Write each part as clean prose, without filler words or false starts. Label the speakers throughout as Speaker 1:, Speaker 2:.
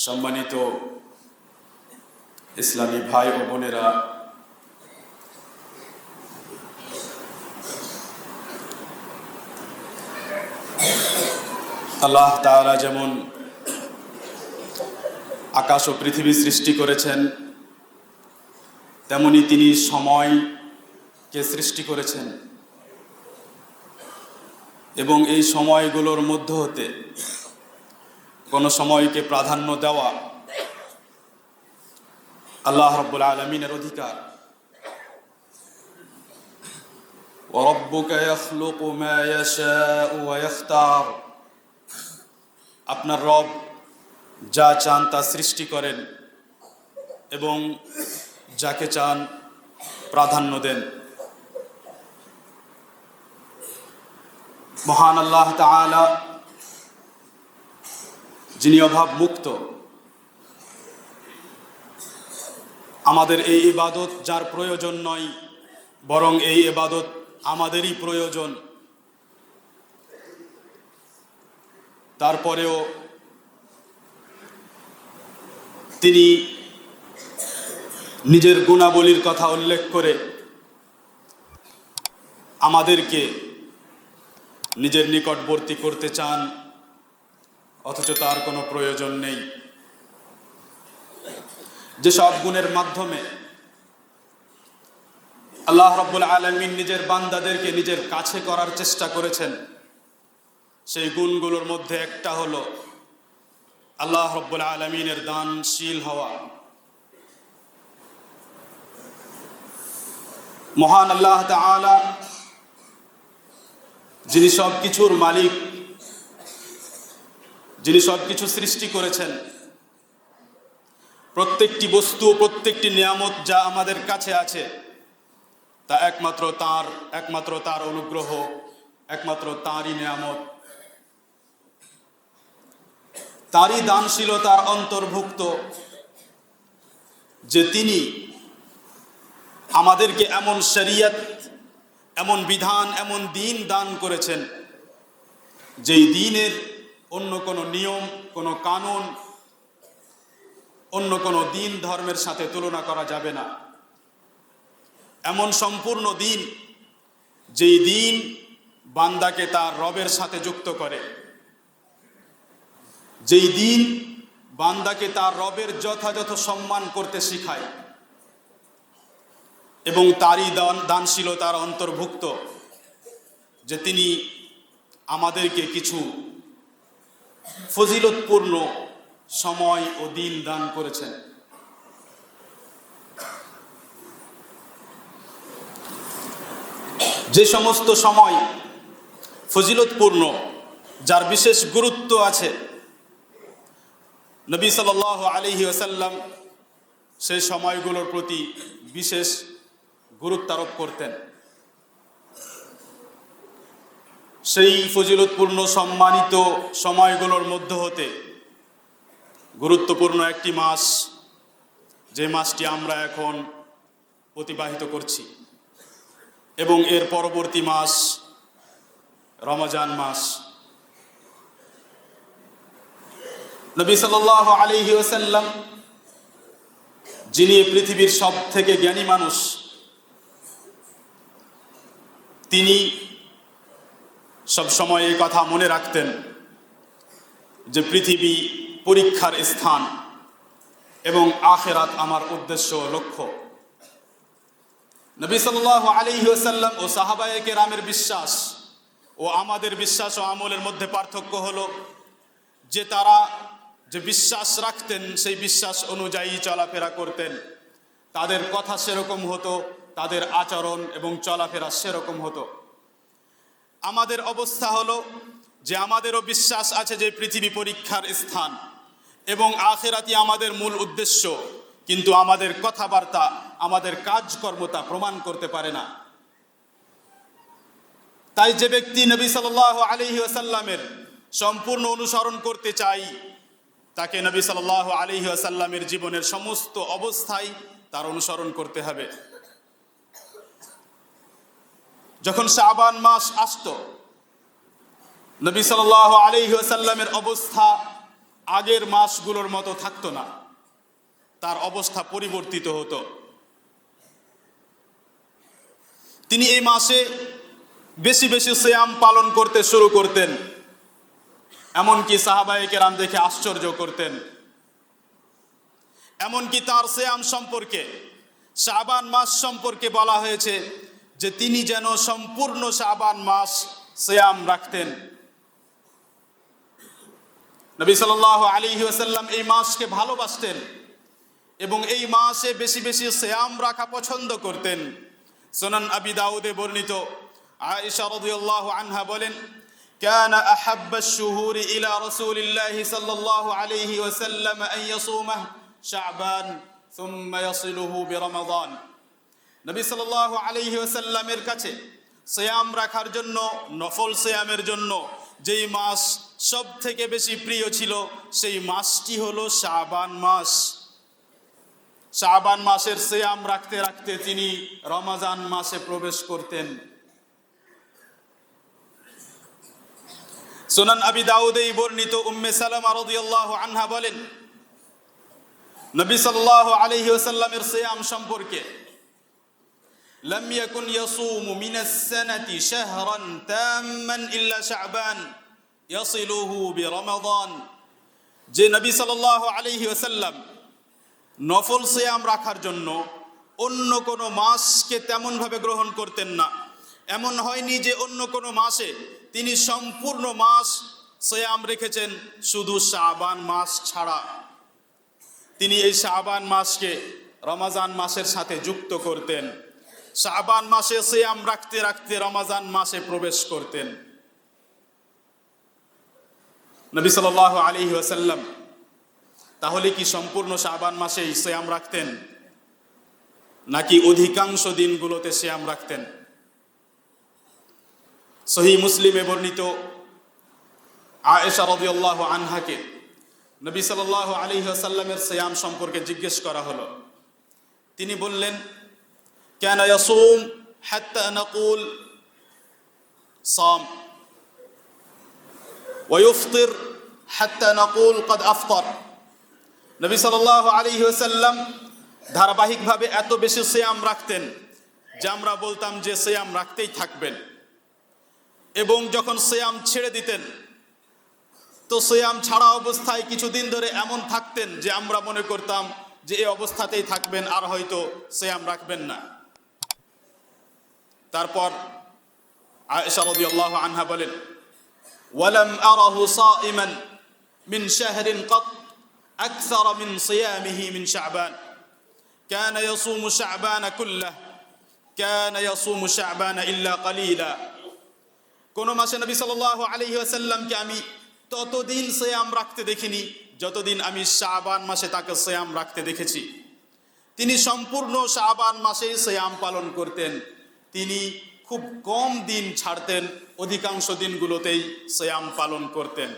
Speaker 1: সম্মানিত ইসলামী ভাই ও বোনেরা, আল্লাহ তাআলা যেমন আকাশ ও পৃথিবী সৃষ্টি করেছেন, তেমনি তিনি সময়কে সৃষ্টি করেছেন এবং এই সময়গুলোর মধ্য হতে কোনো সময়কে প্রাধান্য দেওয়া আল্লাহ রাব্বুল আলামিনের অধিকার। ওয়ারাব্বুকা ইয়াখলুকু মা ইয়াশাউ ওয়া ইখতার, আপনার রব যা চান তা সৃষ্টি করেন এবং যাকে চান প্রাধান্য দেন। মহান আল্লাহ তাআলা যিনি অভাব মুক্ত, আমাদের এই ইবাদত যার প্রয়োজন নয়, বরং এই ইবাদত আমাদেরই প্রয়োজন, তারপরেও তিনি নিজের গুণাবলীর কথা উল্লেখ করে আমাদেরকে নিজের নিকটবর্তী করতে চান, অথচ তার কোনো প্রয়োজন নেই। যেসব গুণের মাধ্যমে আল্লাহ রাব্বুল আলামিন নিজের বান্দাদেরকে নিজের কাছে করার চেষ্টা করেছেন, সেই গুণগুলোর মধ্যে একটা হলো আল্লাহ রাব্বুল আলামিনের দানশীল হওয়া। মহান আল্লাহ তাআলা যিনি সব কিছুর মালিক, যিনি সব কিছু সৃষ্টি করেছেন, প্রত্যেকটি বস্তু, প্রত্যেকটি নিয়ামত যা আমাদের কাছে আছে তা একমাত্র তার অনুগ্রহ, একমাত্র তারই নিয়ামত, তারই দানশীলতার অন্তর্ভুক্ত যে তিনি আমাদেরকে এমন শরীয়ত, এমন বিধান, এমন দ্বীন দান করেছেন যেই দ্বীনের অন্য কোনো নিয়ম, কোনো কানুন, অন্য কোনো দ্বীন ধর্মের সাথে তুলনা করা যাবে না। এমন সম্পূর্ণ দ্বীন যেই দ্বীন বান্দাকে তার রবের সাথে যুক্ত করে, যেই দ্বীন বান্দাকে তার রবের যথাযথ সম্মান করতে শিখায় এবং তারই দানশীলতার অন্তর্ভুক্ত যে তিনি আমাদেরকে কিছু ফজিলতপূর্ণ সময় ও দিন দান করেছেন। যে সমস্ত সময় ফজিলতপূর্ণ, যার বিশেষ গুরুত্ব আছে, নবী সাল্লাল্লাহু আলাইহি ওয়াসাল্লাম সেই সময়গুলোর প্রতি বিশেষ গুরুত্ব আরোপ করতেন। সেই ফজিলতপূর্ণ সম্মানিত সময়গুলোর মধ্য হতে গুরুত্বপূর্ণ একটি মাস, যে মাসটি আমরা এখন অতিবাহিত করছি, এবং এর পরবর্তী মাস রমজান মাস। নবী সাল্লাল্লাহু আলাইহি ওয়াসাল্লাম যিনি পৃথিবীর সব থেকে জ্ঞানী মানুষ, তিনি সব সময় এই কথা মনে রাখতেন যে পৃথিবী পরীক্ষার স্থান এবং আখিরাত আমার উদ্দেশ্য ও লক্ষ্য। নবী সাল্লাল্লাহু আলাইহি ওয়াসাল্লাম ও সাহাবায়ে কেরামের বিশ্বাস ও আমাদের বিশ্বাস ও আমলের মধ্যে পার্থক্য হলো যে তারা যে বিশ্বাস রাখতেন সেই বিশ্বাস অনুযায়ী চলাফেরা করতেন, তাদের কথা সেরকম হতো, তাদের আচরণ এবং চলাফেরা সেরকম হতো। আমাদের অবস্থা হলো যে আমাদেরও বিশ্বাস আছে যে পৃথিবী পরীক্ষার স্থান এবং আখিরাতই আমাদের মূল উদ্দেশ্য, কিন্তু আমাদের কথাবার্তা, আমাদের কাজকর্ম তা প্রমাণ করতে পারে না। তাই যে ব্যক্তি নবী সাল্লাল্লাহু আলাইহি ওয়াসাল্লামের সম্পূর্ণ অনুসরণ করতে চাই, তাকে নবী সাল্লাল্লাহু আলাইহি ওয়াসাল্লামের জীবনের সমস্ত অবস্থায় তার অনুসরণ করতে হবে। যখন শাবান মাস আসতো, নবী সাল্লাল্লাহু আলাইহি ওয়াসাল্লামের অবস্থা আগের মাসগুলোর মতো থাকতো না, তার অবস্থা পরিবর্তিত হতো। তিনি এই মাসে বেশি বেশি সিয়াম পালন করতে শুরু করতেন, এমনকি সাহাবায়ে কেরাম দেখে আশ্চর্য করতেন। এমনকি তার সিয়াম সম্পর্কে, শাবান মাস সম্পর্কে বলা হয়েছে যে তিনি যেন সম্পূর্ণ শাবান মাস সিয়াম রাখতেন। নবী সাল্লাল্লাহু আলাইহি ওয়াসাল্লাম এই মাসকে ভালোবাসতেন এবং এই মাসে বেশি বেশি সিয়াম রাখা পছন্দ করতেন। সুনান আবি দাউদে বর্ণিত আয়েশা রাদিয়াল্লাহু আনহা বলেন, كان أحب الشهور إلى رسول الله صلى الله عليه وسلم أن يصومه شعبان ثم يصله برمضان। নবী সাল্লাল্লাহু আলাইহি ওয়াসাল্লামের কাছে সিয়াম রাখার জন্য, নফল সিয়ামের জন্য যেই মাস সব থেকে বেশি প্রিয় ছিল সেই মাসটি হলো শাবান মাস। শাবান মাসের সিয়াম রাখতে রাখতে তিনি রমজান মাসে প্রবেশ করতেন। সুনান আবি দাউদে বর্ণিত উম্মে সালামা রাদিয়াল্লাহু আনহা বলেন, নবী সাল্লাল্লাহু আলাইহি ওয়াসাল্লামের সিয়াম সম্পর্কে, লাম ইয়াকুন ইয়াসুমু মিনাস সানাতি শাহরান তাম্মান ইল্লা শাবান ইয়াসিলুহু বিরমাদান। যে নবী সাল্লাল্লাহু আলাইহি ওয়াসাল্লাম নফল সিয়াম রাখার জন্য অন্য কোনো মাসকে তেমন ভাবে গ্রহণ করতেন না। এমন হয়নি যে অন্য কোনো মাসে তিনি সম্পূর্ণ মাস সিয়াম রেখেছেন, শুধু শাবান মাস ছাড়া। তিনি এই শাবান মাসকে রমজান মাসের সাথে যুক্ত করতেন। শাবান মাসে সিয়াম রাখতে রাখতে রমজান মাসে প্রবেশ করতেন। নবী সাল্লাল্লাহু আলাইহি ওয়াসাল্লাম তাহলে কি সম্পূর্ণ শাবান মাসেই সিয়াম রাখতেন, নাকি অধিকাংশ দিনগুলোতে সিয়াম রাখতেন? সহিহ মুসলিমে বর্ণিত আয়েশা রাদিয়াল্লাহু আনহাকে নবী সাল্লাল্লাহু আলাইহি ওয়াসাল্লামের সিয়াম সম্পর্কে জিজ্ঞেস করা হলো। তিনি বললেন, কানা ইয়াসুম হাত্তা নাকুল সাম ওয়া ইফতির হাত্তা নাকুল ক্বাদ আফতার। নবী সাল্লাল্লাহু আলাইহি ওয়াসাল্লাম ধারাবাহিকভাবে এত বেশি সিয়াম রাখতেন যে আমরা বলতাম যে সিয়াম রাখতেই থাকবেন, এবং যখন সিয়াম ছেড়ে দিতেন তো সিয়াম ছাড়া অবস্থায় কিছুদিন ধরে এমন থাকতেন যে আমরা মনে করতাম যে এই অবস্থাতেই থাকবেন, আর হয়তো সিয়াম রাখবেন না। তারপর আয়েশা রাদিয়াল্লাহু আনহা বলেন, ওয়ালাম আরাহু সাইমান মিন শাহরিন ক্বাত আকসার মিন সিয়ামিহি মিন শাবান কানা ইয়াসুমু শাবান কুল্লাহ কানা ইয়াসুমু শাবান ইল্লা কলিলা। কোন মাসে নবী সাল্লাল্লাহু আলাইহি ওয়াসাল্লামকে আমি ততদিন সিয়াম রাখতে দেখিনি যতদিন আমি শাবান মাসে তাকে সিয়াম রাখতে দেখেছি। তিনি সম্পূর্ণ শাবান মাসেই সিয়াম পালন করতেন। তিনি খুব কম দিন ছাড়তেন, অধিকাংশ দিনগুলোতেই সিয়াম পালন করতেন।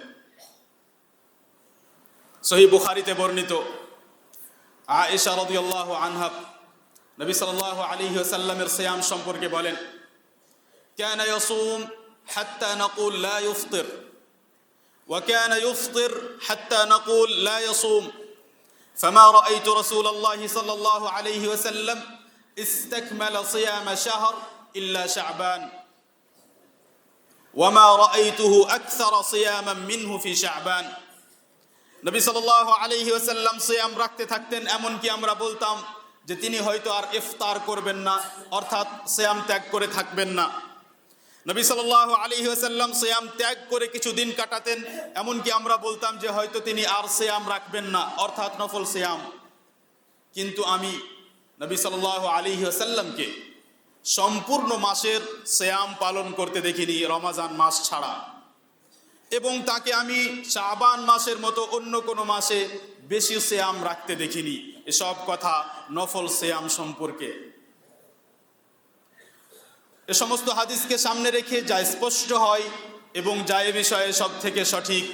Speaker 1: সহিহ বুখারীতে বর্ণিত আয়েশা রাদিয়াল্লাহু আনহা নবী সাল্লাল্লাহু আলাইহি ওয়াসাল্লামের সিয়াম সম্পর্কে বলেন, কানা ইয়াসুম হাত্তা নাকুল লা ইফতির ওয়া কানা ইফতির হাত্তা নাকুল লা ইয়াসুম ফামা রাআইতু রাসূলুল্লাহি সাল্লাল্লাহু আলাইহি ওয়াসাল্লাম ইসতাকমালা সিয়ামা শাহর ইল্লা শাবান ওয়া মা রাআইতুহু আকসারা সিয়ামান মিনহু ফি শাবান। নবী সাল্লাল্লাহু আলাইহি ওয়াসাল্লাম সিয়াম রাখতে থাকতেন, এমনকি আমরা বলতাম যে তিনি হয়তো আর ইফতার করবেন না, অর্থাৎ সিয়াম ত্যাগ করে থাকবেন না। নবী সাল্লাল্লাহু আলাইহি ওয়াসাল্লাম সিয়াম ত্যাগ করে কিছু দিন কাটাতেন, এমনকি আমরা বলতাম যে হয়তো তিনি আর সিয়াম রাখবেন না, অর্থাৎ নফল সিয়াম। কিন্তু আমি নবী সাল্লাল্লাহু আলাইহি ওয়াসাল্লামকে সম্পূর্ণ মাসের সিয়াম পালন করতে দেখিনি রমজান মাস ছাড়া, এবং তাকে আমি শাবান মাসের মতো অন্য কোনো মাসে বেশি সিয়াম রাখতে দেখিনি। এসব কথা নফল সিয়াম সম্পর্কে। এ সমস্ত হাদিসকে সামনে রেখে যা স্পষ্ট হয় এবং যা এ বিষয়ে সব থেকে সঠিক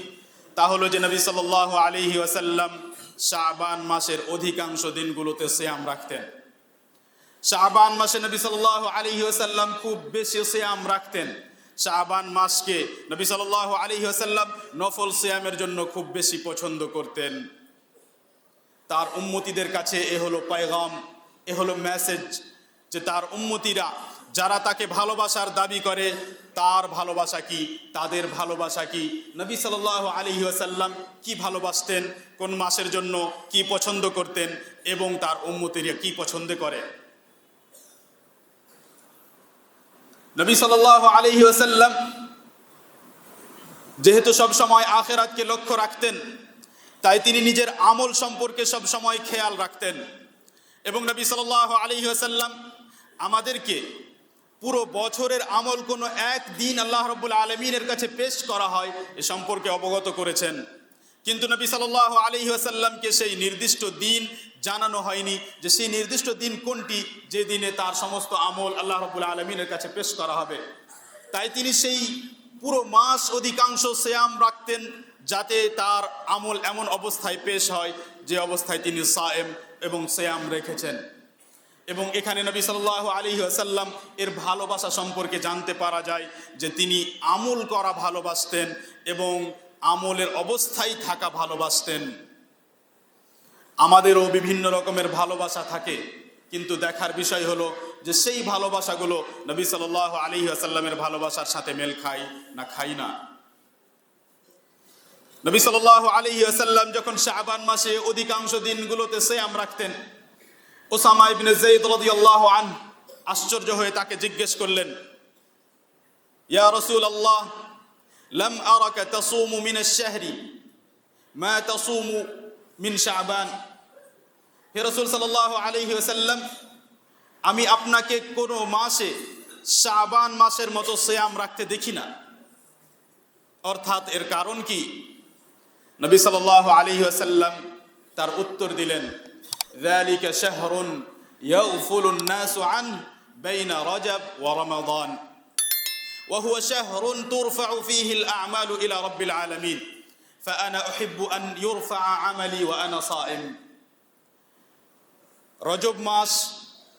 Speaker 1: তা হলো যে নবী সাল্লাল্লাহু আলাইহি ওয়াসাল্লাম শাবান মাসের অধিকাংশ দিনগুলোতে সিয়াম রাখতেন। শাবান মাসে নবী সাল্লাল্লাহু আলাইহি ওয়াসাল্লাম খুব বেশি সিয়াম রাখতেন। শাবান মাসকে নবী সাল্লাল্লাহু আলাইহি ওয়াসাল্লাম নফল সিয়ামের জন্য খুব বেশি পছন্দ করতেন। তার উম্মতিদের কাছে এ হলো পায়গাম, এ হলো মেসেজ যে তার উম্মতিরা যারা তাকে ভালোবাসার দাবি করে তার ভালোবাসা কি, তাদের ভালোবাসা কি। নবী সাল্লাল্লাহু আলাইহি ওয়াসাল্লাম কি ভালোবাসতেন, কোন মাসের জন্য কি পছন্দ করতেন এবং তার উম্মতিরা কি পছন্দ করে। নবী সাল্লাল্লাহু আলাইহি ওয়াসাল্লাম যেহেতু সব সময় আখিরাতকে লক্ষ্য রাখতেন, তাই তিনি নিজের আমল সম্পর্কে সব সময় খেয়াল রাখতেন। এবং নবী সাল্লাল্লাহু আলাইহি ওয়াসাল্লাম আমাদেরকে পুরো বছরের আমল কোনো একদিন আল্লাহ রাব্বুল আলামিনের কাছে পেশ করা হয় এ সম্পর্কে অবগত করেছেন। কিন্তু নবী সাল্লাল্লাহু আলাইহি ওয়াসাল্লামকে সেই নির্দিষ্ট দিন জানানো হয়নি যে সেই নির্দিষ্ট দিন কোনটি যে দিনে তার সমস্ত আমল আল্লাহ রাব্বুল আলামিনের কাছে পেশ করা হবে। তাই তিনি সেই পুরো মাস অধিকাংশ সিয়াম রাখতেন যাতে তার আমল এমন অবস্থায় পেশ হয় যে অবস্থায় তিনি সায়েম এবং সিয়াম রেখেছেন। এবং এখানে নবী সাল্লাল্লাহু আলাইহি ওয়াসাল্লাম এর ভালোবাসা সম্পর্কে জানতে পারা যায় যে তিনি আমল করা ভালোবাসতেন এবং আমলের অবস্থায় থাকা ভালোবাসতেন। আমাদেরও বিভিন্ন রকমের ভালোবাসা থাকে, কিন্তু দেখার বিষয় হলো যে সেই ভালোবাসাগুলো নবী সাল্লাল্লাহু আলাইহি ওয়াসাল্লামের ভালোবাসার সাথে মেল খায় না খায় না। নবী সাল্লাল্লাহু আলাইহি ওয়াসাল্লাম যখন শাবান মাসে অধিকাংশ দিনগুলোতে সিয়াম রাখতেন, উসামা ইবনে যায়েদ রাদিয়াল্লাহু আনহু আশ্চর্য হয়ে তাকে জিজ্ঞেস করলেন, ইয়া রাসূলুল্লাহ লাম আরাকা তাসুমু মিনাশ শাহরি মা তাসুমু মিন শাবান। হে রাসূল সাল্লাল্লাহু আলাইহি ওয়াসাল্লাম, আমি আপনাকে কোনো মাসে শাবান মাসের মতো সিয়াম রাখতে দেখি না। অর্থাৎ এর কারণ কি? নবী সাল্লাল্লাহু আলাইহি ওয়াসাল্লাম তার উত্তর দিলেন, যালিকা শাহরুন ইয়াগফুলুন নাসু আনহু বাইনা রাজাব ওয়া রমাদান ওয়া হুয়া শাহরুন তুরফাউ ফীহি আল-আ'মালু ইলা রাব্বিল আলামিন ফাআনা উহিব্বু আন ইউরফা'a আমালি ওয়া আনা সাইম। রজব মাস,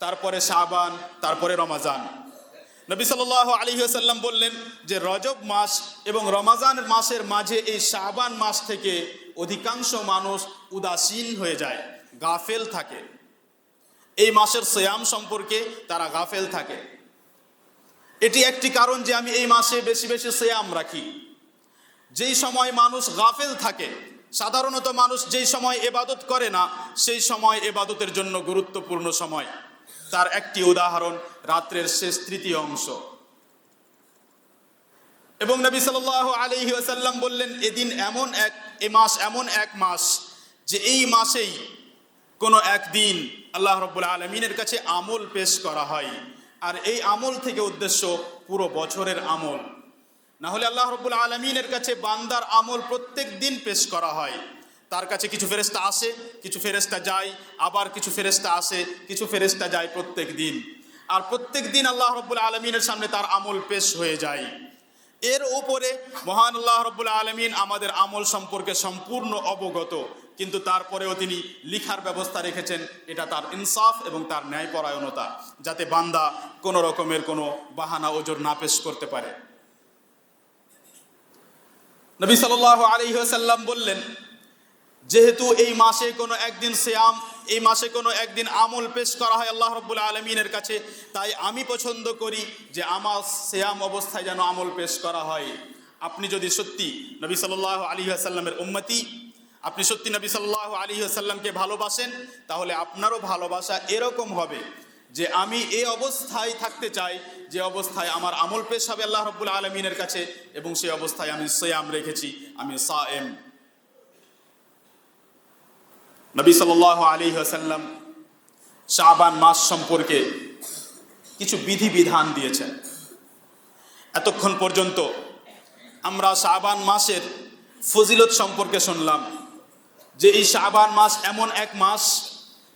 Speaker 1: তারপরে শাবান, তারপরে রমজান। নবী সাল্লাল্লাহু আলাইহি ওয়াসাল্লাম বললেন যে রজব মাস এবং রমজান মাসের মাঝে এই শাবান মাস থেকে অধিকাংশ মানুষ উদাসীন হয়ে যায়, গাফেল থাকে। এই মাসের সিয়াম সম্পর্কে তারা গাফেল থাকে। এটি একটি কারণ যে আমি এই মাসে বেশি বেশি সিয়াম রাখি। যেই সময় মানুষ গাফেল থাকে, সাধারণত মানুষ যেই সময় ইবাদত করে না সেই সময় ইবাদতের জন্য গুরুত্বপূর্ণ সময়। তার একটি উদাহরণ রাত্রের শেষ তৃতীয় অংশ। এবং নবী সাল্লাল্লাহু আলাইহি ওয়াসাল্লাম বললেন, এই মাস এমন এক মাস যে এই মাসেই কোনো একদিন আল্লাহ রাব্বুল আলামিনের কাছে আমল পেশ করা হয়, আর এই আমল থেকে উদ্দেশ্য পুরো বছরের আমল। না হলে আল্লাহ রাব্বুল আলামিনের কাছে বান্দার আমল প্রত্যেক দিন পেশ করা হয়। তার কাছে কিছু ফেরেশতা আসে, কিছু ফেরেশতা যায়, আবার কিছু ফেরেশতা আসে, কিছু ফেরেশতা যায় প্রত্যেক দিন। আর প্রত্যেক দিন আল্লাহ রাব্বুল আলামিনের সামনে তার আমল পেশ হয়ে যায়। এর উপরে মহান আল্লাহ রাব্বুল আলামিন আমাদের আমল সম্পর্কে সম্পূর্ণ অবগত, কিন্তু তারপরেও তিনি লিখার ব্যবস্থা রেখেছেন। এটা তার ইনসাফ এবং তার ন্যায়পরায়ণতা, যাতে বান্দা কোনো রকমের কোনো বাহানা ওজর না পেশ করতে পারে। নবী সাল্লাল্লাহু আলাইহি ওয়াসাল্লাম বললেন, যেহেতু এই মাসে কোনো একদিন সিয়াম, এই মাসে কোনো একদিন আমল পেশ করা হয় আল্লাহ রাব্বুল আলামিনের কাছে, তাই আমি পছন্দ করি যে আমার সিয়াম অবস্থায় যেন আমল পেশ করা হয়। আপনি যদি সত্যি নবী সাল্লাল্লাহু আলাইহি ওয়াসাল্লামের উম্মতি, আপনি সত্যি নবী সাল্লাল্লাহু আলাইহি ওয়াসাল্লামকে ভালোবাসেন, তাহলে আপনারও ভালোবাসা এরকম হবে যে আমি এই অবস্থায় থাকতে চাই যে অবস্থায় আমার আমল পেশ হবে আল্লাহ রাব্বুল আলামিনের কাছে, এবং সেই অবস্থায় আমি সিয়াম রেখেছি, আমি সায়েম। নবী সাল্লাল্লাহু আলাইহি ওয়াসাল্লাম শাবান মাস সম্পর্কে কিছু বিধিবিধান দিয়েছেন। এতক্ষণ পর্যন্ত আমরা শাবান মাসের ফজিলত সম্পর্কে শুনলাম যে এই শাবান মাস এমন এক মাস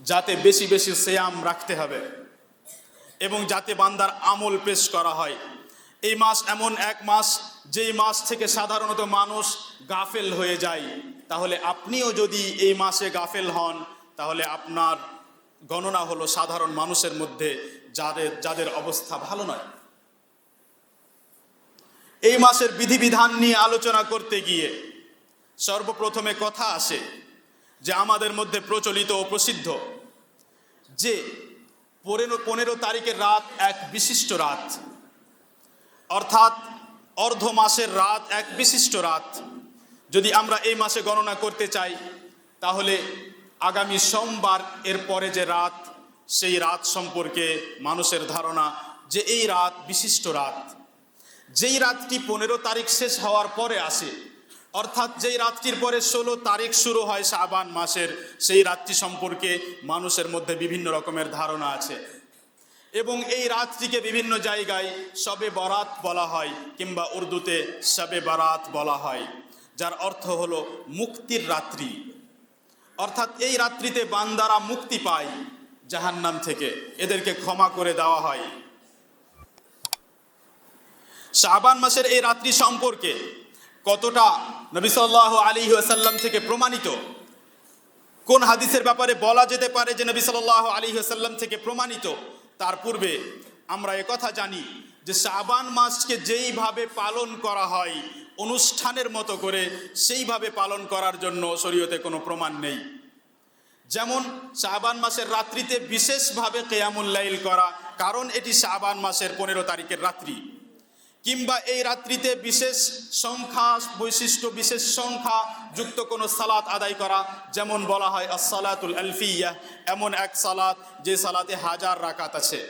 Speaker 1: যাতে বেশি বেশি সিয়াম রাখতে হবে এবং যাতে বান্দার আমল পেশ করা হয়। এই মাস এমন এক মাস যেই মাস থেকে সাধারণত মানুষ গাফেল হয়ে যায়। তাহলে আপনিও যদি এই মাসে গাফেল হন, তাহলে আপনার গণনা হলো সাধারণ মানুষের মধ্যে যাদের অবস্থা ভালো নয়। এই মাসের বিধিবিধান নিয়ে আলোচনা করতে গিয়ে সর্বপ্রথমে কথা আসে যে আমাদের মধ্যে প্রচলিত ও প্রসিদ্ধ যে 15 তারিখের রাত এক বিশিষ্ট রাত, অর্থাৎ অর্ধ মাসের রাত এক বিশিষ্ট রাত। যদি আমরা এই মাসে গণনা করতে চাই তাহলে আগামী সোমবার এর পরে যে রাত, সেই রাত সম্পর্কে মানুষের ধারণা যে এই রাত বিশিষ্ট রাত। যেই রাতটি 15 তারিখ শেষ হওয়ার পরে আসে, অর্থাৎ যেই রাতটির পরে 16 তারিখ শুরু হয় শাবান মাসের, সেই রাতটি সম্পর্কে মানুষের মধ্যে বিভিন্ন রকমের ধারণা আছে। এবং এই রাতটিকে বিভিন্ন জায়গায় শবে বরাত বলা হয়, কিংবা উর্দুতে শবে বারাত বলা হয়, যার অর্থ হলো মুক্তির রাত্রি। অর্থাৎ এই রাত্রিতে বান্দারা মুক্তি পায় জাহান্নাম থেকে, এদেরকে ক্ষমা করে দেওয়া হয়। শাবান মাসের এই রাত্রি সম্পর্কে কতটা নবী সাল্লাল্লাহু আলাইহি ওয়াসাল্লাম থেকে প্রমাণিত, কোন হাদিসের ব্যাপারে বলা যেতে পারে যে নবী সাল্লাল্লাহু আলাইহি ওয়াসাল্লাম থেকে প্রমাণিত, তার পূর্বে আমরা একথা জানি যে শাবান মাসকে যেইভাবে পালন করা হয় অনুষ্ঠানের মতো করে, সেইভাবে পালন করার জন্য শরীয়তে কোনো প্রমাণ নেই। যেমন শাবান মাসের রাত্রিতে বিশেষভাবে কিয়ামুল লাইল করা, কারণ এটি শাবান মাসের 15 তারিখের রাত্রি, কিংবা এই রাত্রিতে বিশেষ সংখ্যা বৈশিষ্ট্য, বিশেষ সংখ্যা যুক্ত কোনো সালাত আদায় করা, যেমন বলা হয় as-সালাতুল আলফিয়া, এমন এক সালাত যে সালাতে 1000 রাকাত আছে।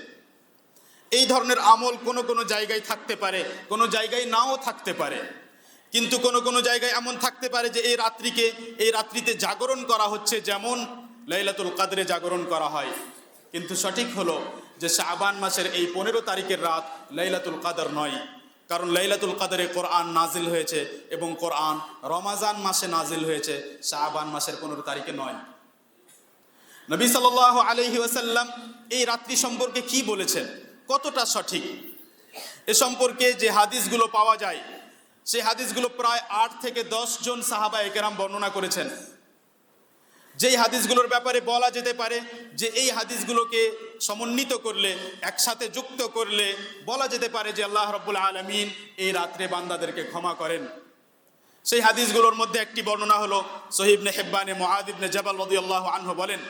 Speaker 1: এই ধরনের আমল কোনো কোনো জায়গায় থাকতে পারে, কোনো জায়গায় নাও থাকতে পারে, কিন্তু কোনো কোনো জায়গায় এমন থাকতে পারে যে এই রাত্রিতে জাগরণ করা হচ্ছে, যেমন লাইলাতুল কদরে জাগরণ করা হয়। কিন্তু সঠিক হলো যে শাবান মাসের এই 15 তারিখের রাত লাইলাতুল কদর নয়, কারণ লাইলাতুল কদরে কোরআন নাজিল হয়েছে এবং কোরআন রমাজান মাসে নাজিল হয়েছে, শাবান মাসের 15 তারিখে নয়। নবী সাল্লাল্লাহু আলাইহি ওয়াসাল্লাম এই রাত্রি সম্পর্কে কি বলেছেন, কতটা সঠিক, এ সম্পর্কে যে হাদিসগুলো পাওয়া যায়, সেই হাদিসগুলো প্রায় 8 থেকে 10 জন সাহাবায়ে কেরাম বর্ণনা করেছেন। যেই হাদিসগুলোর ব্যাপারে বলা যেতে পারে যে এই হাদিসগুলোকে সমন্বিত করলে, একসাথে যুক্ত করলে বলা যেতে পারে যে আল্লাহ রাব্বুল আলামিন এই রাত্রে বান্দাদেরকে ক্ষমা করেন। সেই হাদিসগুলোর মধ্যে একটি বর্ণনা হলো সহিহ ইবনে হিব্বানে মুআয ইবনে জাবাল রাদিয়াল্লাহু আনহু বলেন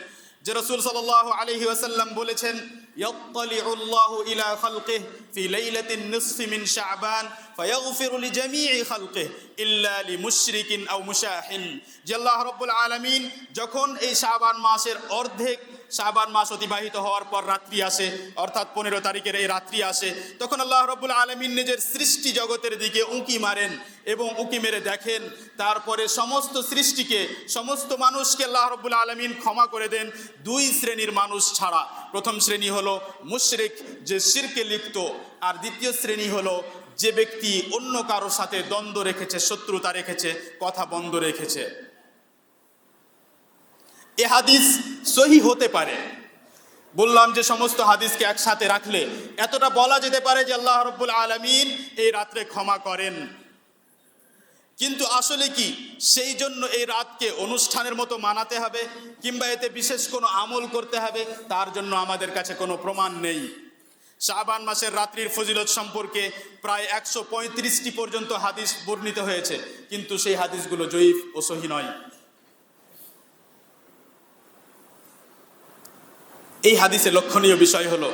Speaker 1: যে রাসূল সাল্লাল্লাহু আলাইহি ওয়াসাল্লাম বলেছেন, ইয়াত্তালিউল্লাহু ইলা খালকিহি ফি লাইলাতিন নিসফি মিন শাবান ফায়াগফিরু লিজামিই খালকিহি ইল্লা লিমুশরিকিন আও মুশাহিন। যে আল্লাহ রাব্বুল আলামিন যখন এই শাবান মাসের অর্ধেক, শাবান মাস অতিবাহিত হওয়ার পর রাত্রি আসে, অর্থাৎ 15 তারিখের এই রাত্রি আসে, তখন আল্লাহ রাব্বুল আলামিন নিজের সৃষ্টি জগতের দিকে উঁকি মারেন এবং উঁকি মেরে দেখেন, তারপরে সমস্ত সৃষ্টিকে, সমস্ত মানুষকে আল্লাহ রাব্বুল আলামিন ক্ষমা করে দেন 2 শ্রেণীর মানুষ ছাড়া। প্রথম শ্রেণী হলো মুশরিক, যে শিরকে লিপ্ত, আর দ্বিতীয় শ্রেণী হলো যে ব্যক্তি অন্য কারোর সাথে দ্বন্দ্ব রেখেছে, শত্রুতা রেখেছে, কথা বন্ধ রেখেছে। এ হাদিস সহিহ হতে পারে, বললাম যে সমস্ত হাদিসকে একসাথে রাখলে এতটা বলা যেতে পারে যে আল্লাহ রাব্বুল আলামিন এই রাত্রে ক্ষমা করেন। কিন্তু আসলে কি সেই জন্য এই রাতকে অনুষ্ঠানের মতো মানাতে হবে, কিংবা এতে বিশেষ কোনো আমল করতে হবে, তার জন্য আমাদের কাছে কোনো প্রমাণ নেই। শাবান মাসের রাত্রির ফজিলত সম্পর্কে প্রায় 135টি পর্যন্ত হাদিস বর্ণিত হয়েছে, কিন্তু সেই হাদিসগুলো জয়ীফ ও সহিহ নয়। এই হাদিসে লক্ষণীয় বিষয় হলো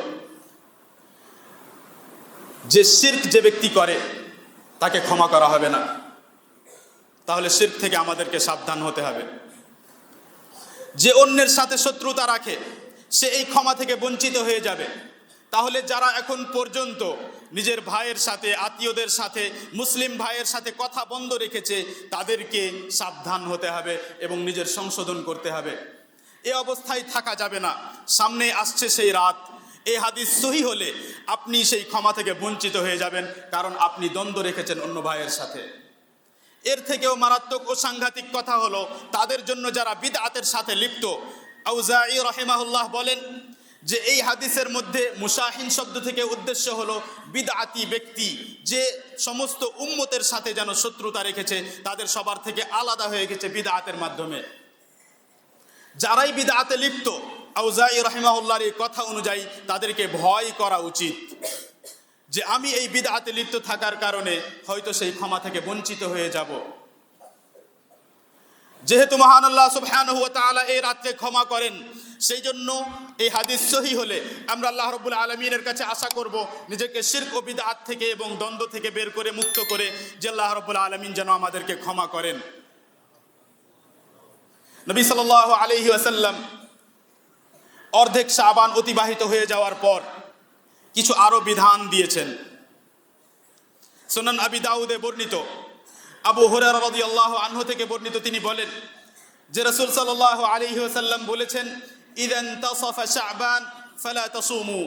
Speaker 1: যে শিরক যে ব্যক্তি করে তাকে ক্ষমা করা হবে না। তাহলে শিরক থেকে আমাদেরকে সাবধান হতে হবে। যে অন্যের সাথে শত্রুতা রাখে সে এই ক্ষমা থেকে বঞ্চিত হয়ে যাবে। তাহলে যারা এখন পর্যন্ত নিজের ভাইয়ের সাথে, আত্মীয়দের সাথে, মুসলিম ভাইয়ের সাথে কথা বন্ধ রেখেছে, তাদেরকে সাবধান হতে হবে এবং নিজের সংশোধন করতে হবে। এই অবস্থায় থাকা যাবে না। সামনে আসছে সেই রাত, এই হাদিস সহিহ হলে আপনি সেই ক্ষমা থেকে বঞ্চিত হয়ে যাবেন, কারণ আপনি দ্বন্দ্ব রেখেছেন অন্য ভাইয়ের সাথে। এর থেকেও মারাত্মক ও সাংঘাতিক কথা হলো তাদের জন্য যারা বিদআতের সাথে লিপ্ত। আউজাঈ রাহিমাহুল্লাহ বলেন যে এই হাদিসের মধ্যে মুশাহিন শব্দ থেকে উদ্দেশ্য হলো বিদআতি ব্যক্তি, যে সমস্ত উম্মতের সাথে যেন শত্রুতা রেখেছে, তাদের সবার থেকে আলাদা হয়ে গেছে বিদআতের মাধ্যমে। যারাই বিদআতে লিপ্ত, আউজাঈ রাহিমাহুল্লাহর এই কথা অনুযায়ী তাদেরকে ভয় করা উচিত। যে আমি এই বিদআতে লিপ্ত থাকার কারণে হয়তো সেই ক্ষমা থেকে বঞ্চিত হয়ে যাব। যেহেতু মহান আল্লাহ সুবহানাহু ওয়া তাআলা এই রাতকে ক্ষমা করেন, সেই জন্য এই হাদিস সহিহ হলে আমরা আল্লাহ রাব্বুল আলামিনের কাছে আশা করব নিজেকে শিরক ও বিদআত থেকে এবং দ্বন্দ্ব থেকে বের করে মুক্ত করে, যে আল্লাহ রাব্বুল আলামিন যেন আমাদেরকে ক্ষমা করেন। নবী সাল্লাল্লাহু আলাইহি ওয়াসাল্লাম অর্ধেক শাবান অতিবাহিত হয়ে যাওয়ার পর কিছু আরো বিধান দিয়েছেন। সুনান আবি দাউদে বর্ণিত আবু হুরায়রা রাদিয়াল্লাহু আনহু থেকে বর্ণিত, তিনি বলেন যে রাসূল সাল্লাল্লাহু আলাইহি ওয়াসাল্লাম বলেছেন, ইযা ইনতাসাফা শাবান ফালা তাসুমু,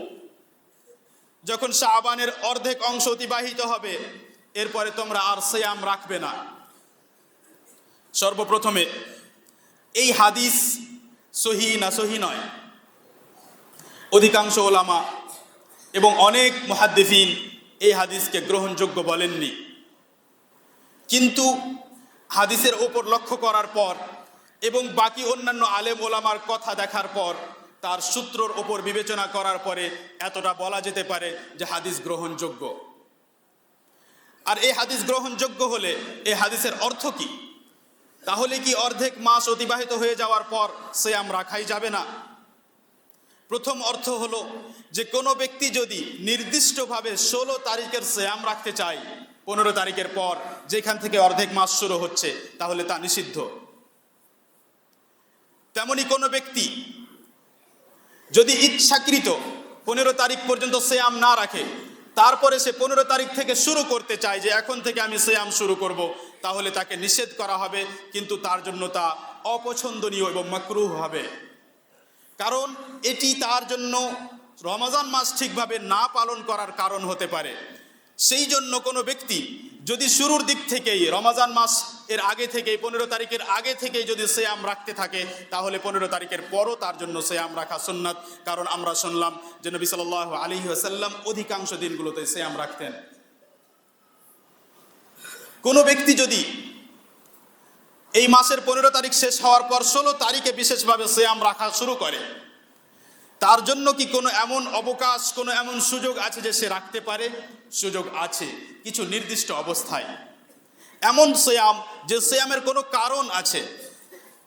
Speaker 1: যখন শাবানের অর্ধেক অংশ অতিবাহিত হবে এরপরে তোমরা আর সিয়াম রাখবে না। সর্বপ্রথমে এই হাদিস সহিহ না সহিহ নয়, অধিকাংশ ওলামা এবং অনেক মুহাদ্দিসিন এই হাদিসকে গ্রহণযোগ্য বলেননি। কিন্তু হাদিসের ওপর লক্ষ্য করার পর এবং বাকি অন্যান্য আলেম ওলামার কথা দেখার পর, তার সূত্রর ওপর বিবেচনা করার পরে এতটা বলা যেতে পারে যে হাদিস গ্রহণযোগ্য। আর এই হাদিস গ্রহণযোগ্য হলে এই হাদিসের অর্থ কি? তাহলে কি অর্ধেক মাস অতিবাহিত হয়ে যাওয়ার পর সিয়াম রাখাই যাবে না? প্রথম অর্থ হলো যে কোনো ব্যক্তি যদি নির্দিষ্টভাবে 16 তারিখের সিয়াম রাখতে চায়, 15 তারিখের পর যেখান থেকে অর্ধেক মাস শুরু হচ্ছে, তাহলে তা নিষিদ্ধ। তেমনি কোনো ব্যক্তি যদি ইচ্ছাকৃত 15 তারিখ পর্যন্ত সিয়াম না রাখে, তারপরে সে 15 তারিখ থেকে শুরু করতে চায় যে এখন থেকে আমি সিয়াম শুরু করব, তাহলে তাকে নিষেধ করা হবে, কিন্তু তার জন্য তা অপছন্দনীয় এবং মাকরুহ হবে। কারণ এটি তার জন্য রমজান মাস ঠিকভাবে না পালন করার কারণ হতে পারে। সেই জন্য কোনো ব্যক্তি যদি শুরুর দিক থেকেই রমজান মাস এর আগে থেকেই 15 তারিখের আগে থেকেই যদি সিয়াম রাখতে থাকে, তাহলে 15 তারিখের পরও তার জন্য সিয়াম রাখা সুন্নাত। কারণ আমরা শুনলাম যে নবী সাল্লাল্লাহু আলাইহি ওয়াসাল্লাম অধিকাংশ দিনগুলোতে সিয়াম রাখতেন। কোনো ব্যক্তি যদি এই মাসের 15 তারিখ শেষ হওয়ার পর 16 তারিখে বিশেষভাবে সিয়াম রাখা শুরু করে, তার জন্য কি কোনো এমন অবকাশ, কোনো এমন সুযোগ আছে যে সে রাখতে পারে? সুযোগ আছে, কিছু নির্দিষ্ট অবস্থায়। এমন সিয়াম যে সিয়ামের কোনো কারণ আছে।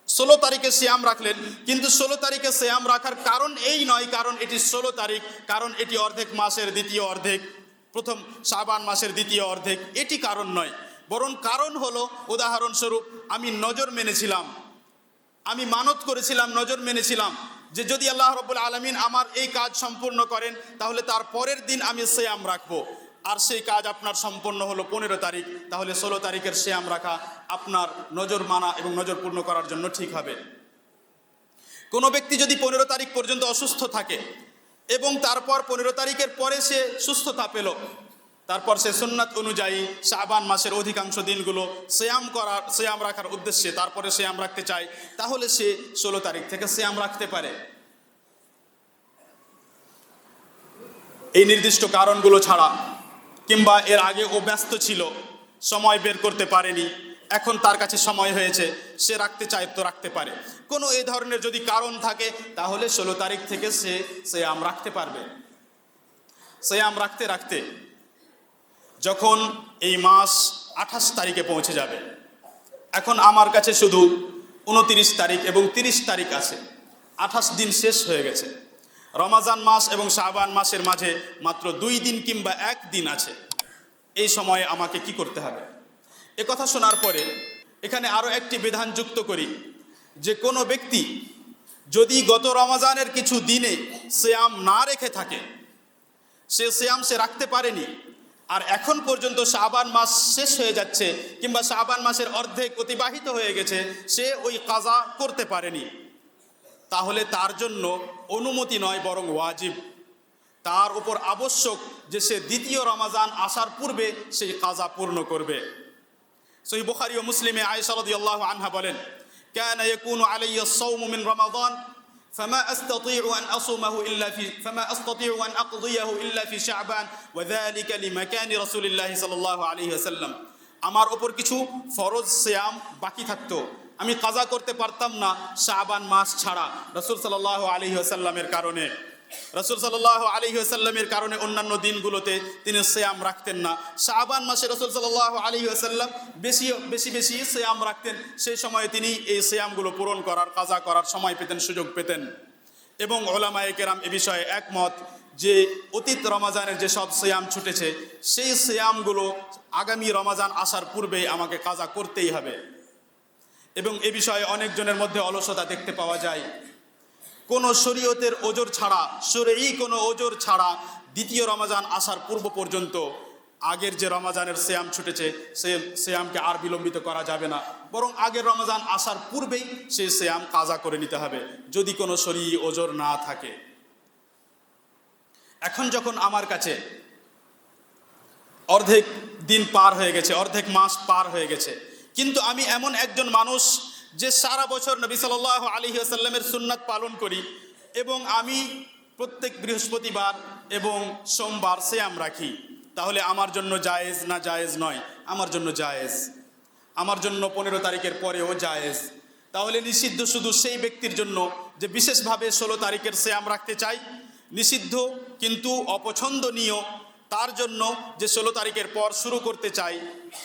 Speaker 1: 16 তারিখে সিয়াম রাখলেন, কিন্তু 16 তারিখে সিয়াম রাখার কারণ এই নয় কারণ এটি 16 তারিখ, কারণ এটি অর্ধেক মাসের দ্বিতীয় অর্ধেক, প্রথম শাবান মাসের দ্বিতীয় অর্ধেক, এটি কারণ নয়। বরং কারণ হলো, উদাহরণস্বরূপ আমি নজর মেনেছিলাম, আমি মানত করেছিলাম, নজর মেনেছিলাম যে যদি আল্লাহ রাব্বুল আলামিন আমার এই কাজ সম্পূর্ণ করেন তাহলে তার পরের দিন আমি সিয়াম রাখবো। আর সেই কাজ আপনার সম্পন্ন হলো 15 তারিখ, তাহলে 16 তারিখের সিয়াম রাখা আপনার নজর মানা এবং নজর পূর্ণ করার জন্য ঠিক হবে। কোনো ব্যক্তি যদি 15 তারিখ পর্যন্ত অসুস্থ থাকে এবং তারপর 15 তারিখের পরে সে সুস্থতা পেল, তারপর সে সুন্নাত অনুযায়ী শাবান মাসের অধিকাংশ দিনগুলো সিয়াম রাখার উদ্দেশ্যে তারপরে সিয়াম রাখতে চায়, তাহলে সে 16 তারিখ থেকে সিয়াম রাখতে পারে। এই নির্দিষ্ট কারণগুলো ছাড়া, কিংবা এর আগে ও ব্যস্ত ছিল, সময় বের করতে পারেনি, এখন তার কাছে সময় হয়েছে, সে রাখতে চায় তো রাখতে পারে। কোনো এই ধরনের যদি কারণ থাকে তাহলে 16 তারিখ থেকে সে সিয়াম রাখতে পারবে। সিয়াম রাখতে রাখতে যখন এই মাস 28 তারিখে পৌঁছে যাবে, এখন আমার কাছে শুধু 29 তারিখ এবং 30 তারিখ আছে, 28 দিন শেষ হয়ে গেছে। রমজান মাস এবং শাবান মাসের মাঝে মাত্র 2 দিন কিংবা 1 দিন আছে। এই সময়ে আমাকে কি করতে হবে? এ কথা শোনার পরে এখানে আরও একটি বিধান যুক্ত করি যে কোনো ব্যক্তি যদি গত রমজানের কিছু দিনে সিয়াম না রেখে থাকে, সে সিয়াম সে রাখতে পারেনি, আর এখন পর্যন্ত শাবান মাস শেষ হয়ে যাচ্ছে কিংবা শাবান মাসের অর্ধেক অতিবাহিত হয়ে গেছে, সে ওই কাজা করতে পারেনি, তাহলে তার জন্য অনুমতি নয় বরং ওয়াজিব, তার উপর আবশ্যক যে সে দ্বিতীয় রমজান আসার পূর্বে সেই কাজা পূর্ণ করবে। সহিহ বুখারী ও মুসলিমে আয়েশা রাদিয়াল্লাহু আনহা বলেন, কানা ইয়াকুনু আলাইয়া আস-সাওমু মিন রমাদান فما أستطيع أن أقضيه إلا في شعبان وذلك لمكان رسول الله صلى الله عليه وسلم। আমার উপর কিছু ফরজ সিয়াম বাকি থাকতো, আমি কাজা করতে পারতাম না শাবান মাস ছাড়া রাসূল সাল্লাল্লাহু আলাইহি ওয়াসাল্লামের কারণে। রাসূল সাল্লাল্লাহু আলাইহি ওয়াসাল্লামের কারণে অন্যান্য দিনগুলোতে তিনি সিয়াম রাখতেন না। শাবান মাসে রাসূল সাল্লাল্লাহু আলাইহি ওয়াসাল্লাম বেশি সিয়াম রাখতেন। সেই সময়ে তিনি এই সিয়ামগুলো পূরণ করার, কাজা করার সময় পেতেন, সুযোগ পেতেন। এবং উলামায়ে কেরাম এ বিষয়ে একমত যে অতীত রমাজানের যে সব সিয়াম ছুটেছে সেই সিয়ামগুলো আগামী রমাজান আসার পূর্বেই আমাকে কাজা করতেই হবে। এবং এ বিষয়ে অনেকজনের মধ্যে অলসতা দেখতে পাওয়া যায়। কোনো শরীয়তের ওজর ছাড়া, কোনো ওজর ছাড়া দ্বিতীয় রমাজান আসার পূর্ব পর্যন্ত আগের যে রমাজানের সিয়াম ছুটেছে সেই সিয়ামকে আর বিলম্বিত করা যাবে না, বরং আগের রমাজান আসার পূর্বেই সেই সিয়াম কাজা করে নিতে হবে যদি কোনো শরীয়ী ওজর না থাকে। এখন যখন আমার কাছে অর্ধেক দিন পার হয়ে গেছে, অর্ধেক মাস পার হয়ে গেছে, কিন্তু আমি এমন একজন মানুষ যে সারা বছর নবী সাল্লাল্লাহু আলাইহি ওয়াসাল্লামের সুন্নাত পালন করি এবং আমি প্রত্যেক বৃহস্পতিবার এবং সোমবার সিয়াম রাখি, তাহলে আমার জন্য জায়েজ না জায়েজ নয়? আমার জন্য জায়েজ। আমার জন্য 15 তারিখের পরেও জায়েজ। তাহলে নিষিদ্ধ শুধু সেই ব্যক্তির জন্য যে বিশেষভাবে 16 তারিখের সিয়াম রাখতে চাই, নিষিদ্ধ কিন্তু অপছন্দনীয় তার জন্য যে 16 তারিখের পর শুরু করতে চাই,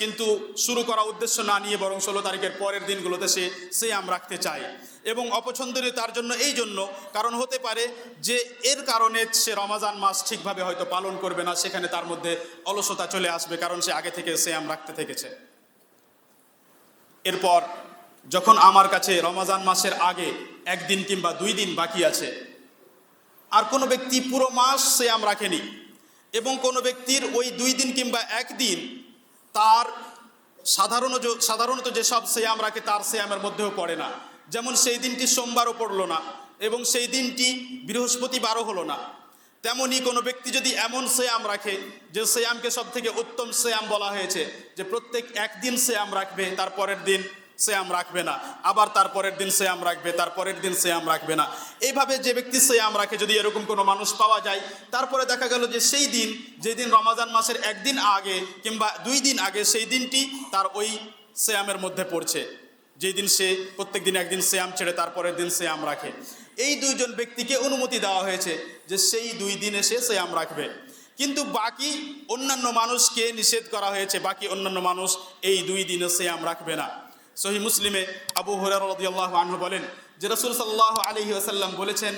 Speaker 1: কিন্তু শুরু করা উদ্দেশ্য না নিয়ে বরং 16 তারিখের পরের দিনগুলোতে সে সিয়াম রাখতে চায়। এবং অপছন্দনীয় তার জন্য এই জন্য কারণ হতে পারে যে এর কারণে সে রমাজান মাস ঠিকভাবে হয়তো পালন করবে না, সেখানে তার মধ্যে অলসতা চলে আসবে, কারণ সে আগে থেকে সিয়াম রাখতে থেকেছে। এরপর যখন আমার কাছে রমাজান মাসের আগে 1 দিন কিংবা 2 দিন বাকি আছে, আর কোনো ব্যক্তি পুরো মাস সিয়াম রাখেনি এবং কোনো ব্যক্তির ওই 2 দিন কিংবা 1 দিন তার সাধারণত যেসব সিয়াম রাখে তার সিয়ামের মধ্যেও পড়ে না, যেমন সেই দিনটি সোমবারও পড়লো না এবং সেই দিনটি বৃহস্পতিবারও হলো না, তেমনি কোনো ব্যক্তি যদি এমন সিয়াম রাখে যে সিয়ামকে সব থেকে উত্তম সিয়াম বলা হয়েছে, যে প্রত্যেক 1 দিন সিয়াম রাখবে, তারপরের দিন সিয়াম রাখবে না, আবার তারপরের দিন সিয়াম রাখবে, তারপরের দিন সিয়াম রাখবে না, এইভাবে যে ব্যক্তি সিয়াম রাখে যদি এরকম কোনো মানুষ পাওয়া যায়, তারপরে দেখা গেল যে সেই দিন, যেদিন রমাজান মাসের 1 দিন আগে কিংবা 2 দিন আগে, সেই দিনটি তার ওই সিয়ামের মধ্যে পড়ছে, যেই দিন সে প্রত্যেক দিন 1 দিন সিয়াম ছেড়ে তারপরের দিন সিয়াম রাখে। এই 2 জন ব্যক্তিকে অনুমতি দেওয়া হয়েছে যে সেই 2 দিনে সে সিয়াম রাখবে, কিন্তু বাকি অন্যান্য মানুষকে নিষেধ করা হয়েছে, বাকি অন্যান্য মানুষ এই 2 দিনে সিয়াম রাখবে না। সহিহ মুসলিমে আবু হুরায়রা রাদিয়াল্লাহু আনহু বলেন যে রাসূল সাল্লাল্লাহু আলাইহি ওয়াসাল্লাম বলেছেন,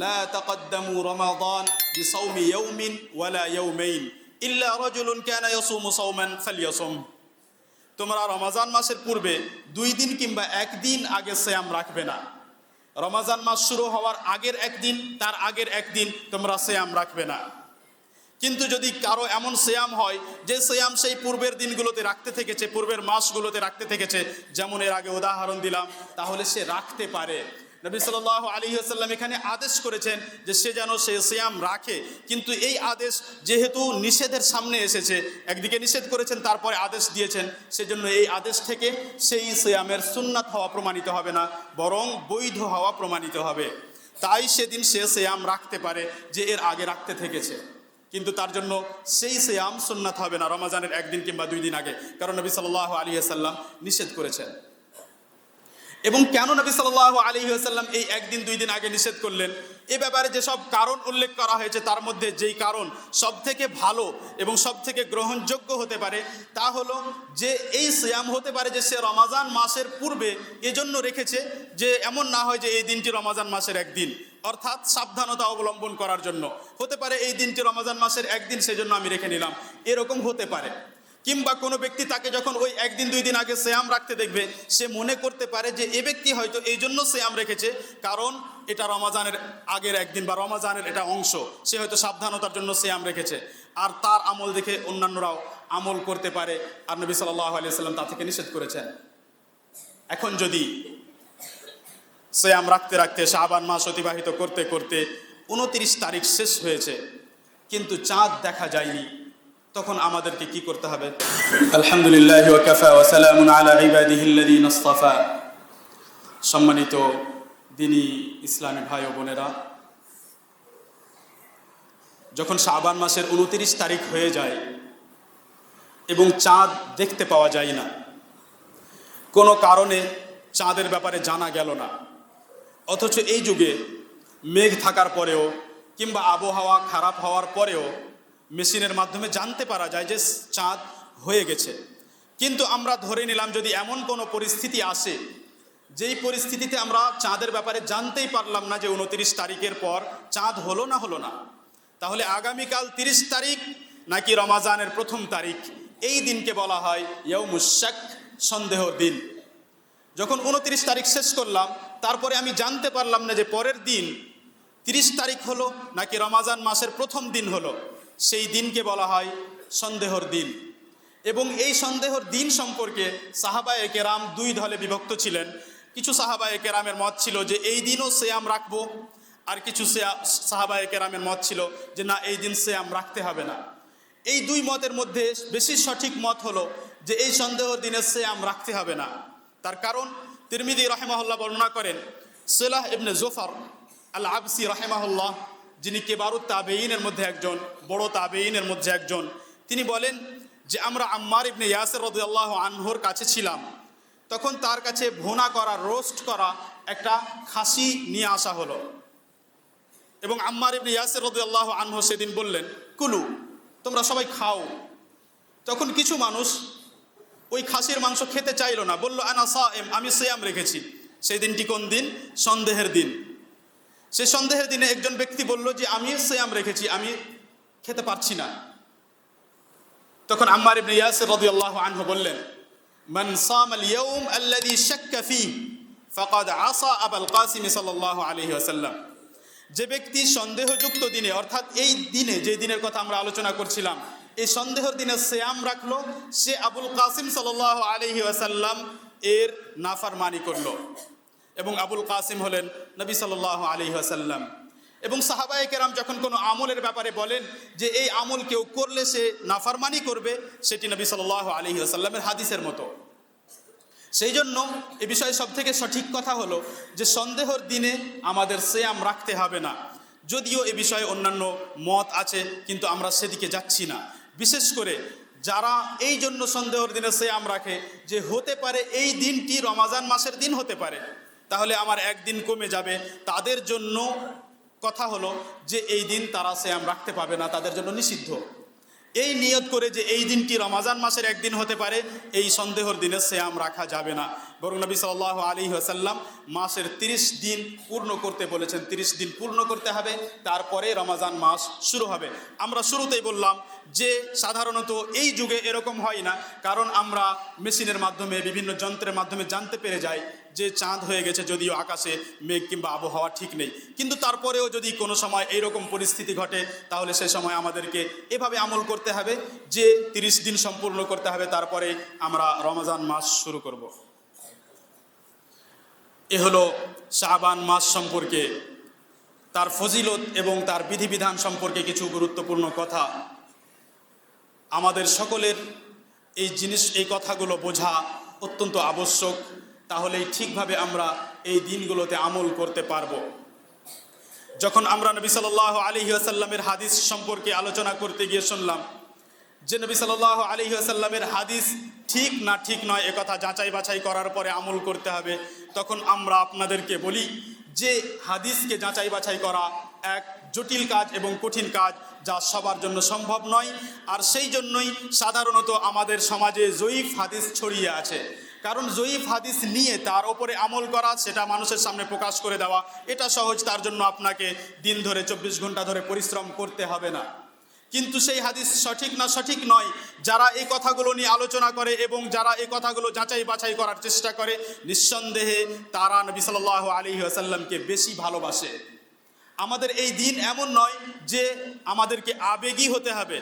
Speaker 1: লা তাকদ্দামু রমাদান বিসাওমি ইয়াউমিন ওয়ালা ইয়াউমাইন ইল্লা রাজুলুন কানা ইয়াসুমু সাওমান ফালইয়াসুম। তোমরা রমাজান মাসের পূর্বে 2 দিন কিংবা 1 দিন আগে সিয়াম রাখবে না। রমাজান মাস শুরু হওয়ার আগের 1 দিন, তার আগের 1 দিন তোমরা সিয়াম রাখবে না। কিন্তু যদি কারো এমন সিয়াম হয় যে সিয়াম সেই পূর্বের দিনগুলোতে রাখতে থেকেছে, পূর্বের মাসগুলোতে রাখতে থেকেছে, যেমন এর আগে উদাহরণ দিলাম, তাহলে সে রাখতে পারে। নবী সাল্লাল্লাহু আলাইহি ওয়াসাল্লাম এখানে আদেশ করেছেন যে সে যেন সে সিয়াম রাখে, কিন্তু এই আদেশ যেহেতু নিষেধের সামনে এসেছে, একদিকে নিষেধ করেছেন তারপরে আদেশ দিয়েছেন, সেজন্য এই আদেশ থেকে সেই সিয়ামের সুন্নাত হওয়া প্রমাণিত হবে না, বরং বৈধ হওয়া প্রমাণিত হবে। তাই সেদিন সে সিয়াম রাখতে পারে যে এর আগে রাখতে থেকেছে, কিন্তু তার জন্য সেই সিয়াম সুন্নাত হবে না রমাজানের 1 দিন কিংবা 2 দিন আগে, কারণ নবী সাল্লাল্লাহু আলাইহি ওয়াসাল্লাম নিষেধ করেছেন। এবং কেন নবী সাল্লাল্লাহু আলাইহি ওয়াসাল্লাম এই 1 দিন 2 দিন আগে নিষেধ করলেন, এ ব্যাপারে যেসব কারণ উল্লেখ করা হয়েছে তার মধ্যে যেই কারণ সবথেকে ভালো এবং সবথেকে গ্রহণযোগ্য হতে পারে তা হলো যে এই সিয়াম হতে পারে যে সে রমাজান মাসের পূর্বে এজন্য রেখেছে যে এমন না হয় যে এই দিনটি রমাজান মাসের 1 দিন, অর্থাৎ সাবধানতা অবলম্বন করার জন্য হতে পারে এই দিনটি রমাজান মাসের 1 দিন, সেজন্য আমি রেখে নিলাম, এরকম হতে পারে। কিংবা কোনো ব্যক্তি তাকে যখন ওই 1 দিন 2 দিন আগে সিয়াম রাখতে দেখবে, সে মনে করতে পারে যে এ ব্যক্তি হয়তো এই জন্য সিয়াম রেখেছে কারণ এটা রমাজানের আগের 1 দিন বা রমাজানের এটা অংশ, সে হয়তো সাবধানতার জন্য সিয়াম রেখেছে, আর তার আমল দেখে অন্যান্যরাও আমল করতে পারে, আর নবী সাল্লাল্লাহু আলাইহি ওয়াসাল্লাম তা থেকে নিষেধ করেছেন। এখন যদি সিয়াম রাখতে রাখতে শাবান মাস অতিবাহিত করতে করতে 29 তারিখ শেষ হয়েছে কিন্তু চাঁদ দেখা যায়নি, তখন আমাদেরকে কি করতে হবে? আলহামদুলিল্লাহ ওয়া কাফা ওয়া সালামুন আলা ইবাদিহিল্লাযিনা ইসতাফা। সম্মানিত দিনী ইসলামী ভাই ও বোনেরা, যখন শাবান মাসের 29 তারিখ হয়ে যায় এবং চাঁদ দেখতে পাওয়া যায় না, কোনো কারণে চাঁদের ব্যাপারে জানা গেল না, অথচ এই যুগে মেঘ থাকার পরেও কিংবা আবহাওয়া খারাপ হওয়ার পরেও মেশিনের মাধ্যমে জানতে পারা যায় যে চাঁদ হয়ে গেছে। কিন্তু আমরা ধরে নিলাম যদি এমন কোনো পরিস্থিতি আসে যেই পরিস্থিতিতে আমরা চাঁদের ব্যাপারে জানতেই পারলাম না যে 29 তারিখের পর চাঁদ হলো না, তাহলে আগামীকাল 30 তারিখ নাকি রমাজানের প্রথম তারিখ, এই দিনকে বলা হয় ইয়াউমুশ শাক, সন্দেহর দিন। যখন 29 তারিখ শেষ করলাম, তারপরে আমি জানতে পারলাম না যে পরের দিন 30 তারিখ হলো নাকি রমাজান মাসের প্রথম দিন হলো, সেই দিনকে বলা হয় সন্দেহর দিন। এবং এই সন্দেহর দিন সম্পর্কে সাহাবায়ে কেরাম দুই দলে বিভক্ত ছিলেন। কিছু সাহাবায়ে কেরামের মত ছিল যে এই দিনও সিয়াম রাখবো, আর কিছু সাহাবায়ে কেরামের মত ছিল যে না, এই দিন সিয়াম রাখতে হবে না। এই দুই মতের মধ্যে বেশি সঠিক মত হলো যে এই সন্দেহর দিনে সিয়াম রাখতে হবে না। তার কারণ তিরমিজি রাহিমাহুল্লাহ বর্ণনা করেন, সালাহ ইবনে জোফর আল আবসি রাহিমাহুল্লাহ, যিনি কেবারুত তাবেঈনের মধ্যে একজন, বড় তাবেঈনের মধ্যে একজন, তিনি বলেন যে আমরা আম্মার ইবনে ইয়াসির রাদিয়াল্লাহু আনহুর কাছে ছিলাম, তখন তার কাছে ভুনা করা, রোস্ট করা একটা খাসি নিয়ে আসা হলো, এবং আম্মার ইবনে ইয়াসির রাদিয়াল্লাহু আনহু সেদিন বললেন, কুলু, তোমরা সবাই খাও। তখন কিছু মানুষ ওই খাসির মাংস খেতে চাইলো না, বলল আনা সায়েম, আমি সিয়াম রেখেছি। সেই দিনটি কোন দিন? সন্দেহের দিন। সেই সন্দেহের দিনে একজন ব্যক্তি বলল যে আমি সিয়াম রেখেছি, আমি খেতে পারছি না। তখন আম্মার ইবনে ইয়াসির রাদিয়াল্লাহু আনহু বললেন, মান সামাল ইয়াউম আল্লাযী শাক্কা ফীহি ফাকাদ আসা আবুল কাসিম সাল্লাল্লাহু আলাইহি ওয়াসাল্লাম, যে ব্যক্তি সন্দেহযুক্ত দিনে, অর্থাৎ এই দিনে, যে দিনের কথা আমরা আলোচনা করছিলাম, এই সন্দেহের দিনে সিয়াম রাখলো, সে আবুল কাসিম সাল্লাল্লাহু আলাইহি ওয়াসাল্লাম এর নাফরমানি করলো। এবং আবুল কাসিম হলেন নবী সাল্লাল্লাহু আলাইহি ওয়াসাল্লাম। এবং সাহাবায়ে কেরাম যখন কোনো আমলের ব্যাপারে বলেন যে এই আমল কেউ করলে সে নাফরমানি করবে, সেটি নবী সাল্লাল্লাহু আলাইহি ওয়াসাল্লামের হাদিসের মতো। সেই জন্য এ বিষয়ে সবথেকে সঠিক কথা হলো যে সন্দেহের দিনে আমাদের সিয়াম রাখতে হবে না। যদিও এ বিষয়ে অন্যান্য মত আছে, কিন্তু আমরা সেদিকে যাচ্ছি না। বিশেষ করে যারা এই জন্য সন্দেহের দিনে সিয়াম রাখে যে হতে পারে এই দিনটি রমাজান মাসের দিন হতে পারে, তাহলে আমার একদিন কমে যাবে, তাদের জন্য কথা হলো যে এই দিন তারা সিয়াম রাখতে পাবে না, তাদের জন্য নিষিদ্ধ। এই নিয়ত করে যে এই দিনটি রমাজান মাসের একদিন হতে পারে, এই সন্দেহের দিনে সিয়াম রাখা যাবে না। বরং নবী সাল্লাল্লাহু আলাইহি ওয়াসাল্লাম মাসের 30 দিন পূর্ণ করতে বলেছেন। 30 দিন পূর্ণ করতে হবে, তারপরে রমাজান মাস শুরু হবে। আমরা শুরুতেই বললাম যে সাধারণত এই যুগে এরকম হয় না, কারণ আমরা মেশিনের মাধ্যমে, বিভিন্ন যন্ত্রের মাধ্যমে জানতে পেরে যাই যে চাঁদ হয়ে গেছে, যদিও আকাশে মেঘ কিংবা আবহাওয়া ঠিক নেই। কিন্তু তারপরেও যদি কোনো সময় এইরকম পরিস্থিতি ঘটে, তাহলে সে সময় আমাদেরকে এভাবে আমল করতে হবে যে 30 দিন সম্পূর্ণ করতে হবে, তারপরে আমরা রমজান মাস শুরু করব। এ হলো শাবান মাস সম্পর্কে, তার ফজিলত এবং তার বিধিবিধান সম্পর্কে কিছু গুরুত্বপূর্ণ কথা। আমাদের সকলের এই কথাগুলো বোঝা অত্যন্ত আবশ্যক, তাহলেই ঠিকভাবে আমরা এই দিনগুলোতে আমল করতে পারব। যখন আমরা নবী সাল্লাল্লাহু আলাইহি ওয়াসাল্লামের হাদিস সম্পর্কে আলোচনা করতে গিয়ে শুনলাম যে নবী সাল্লাল্লাহু আলাইহি ওয়াসাল্লামের হাদিস ঠিক না ঠিক নয় একথা যাচাই বাছাই করার পরে আমল করতে হবে, তখন আমরা আপনাদেরকে বলি যে হাদিসকে যাচাই বাছাই করা এক জটিল কাজ এবং কঠিন কাজ, যা সবার জন্য সম্ভব নয়। আর সেই জন্যই সাধারণত আমাদের সমাজে জয়ীফ হাদিস ছড়িয়ে আছে। কারণ জয়ীফ হাদিস নিয়ে তার ওপরে আমল করা, সেটা মানুষের সামনে প্রকাশ করে দেওয়া, এটা সহজ। তার জন্য আপনাকে দিন ধরে 24 ঘন্টা ধরে পরিশ্রম করতে হবে না। কিন্তু সেই হাদিস সঠিক না সঠিক নয়, যারা এই কথাগুলো নিয়ে আলোচনা করে এবং যারা এই কথাগুলো যাচাই বাছাই করার চেষ্টা করে, নিঃসন্দেহে তারা নবী সাল্লাল্লাহু আলাইহি ওয়াসাল্লামকে বেশি ভালোবাসে। আমাদের এই দিন এমন নয় যে আমাদেরকে আবেগী হতে হবে,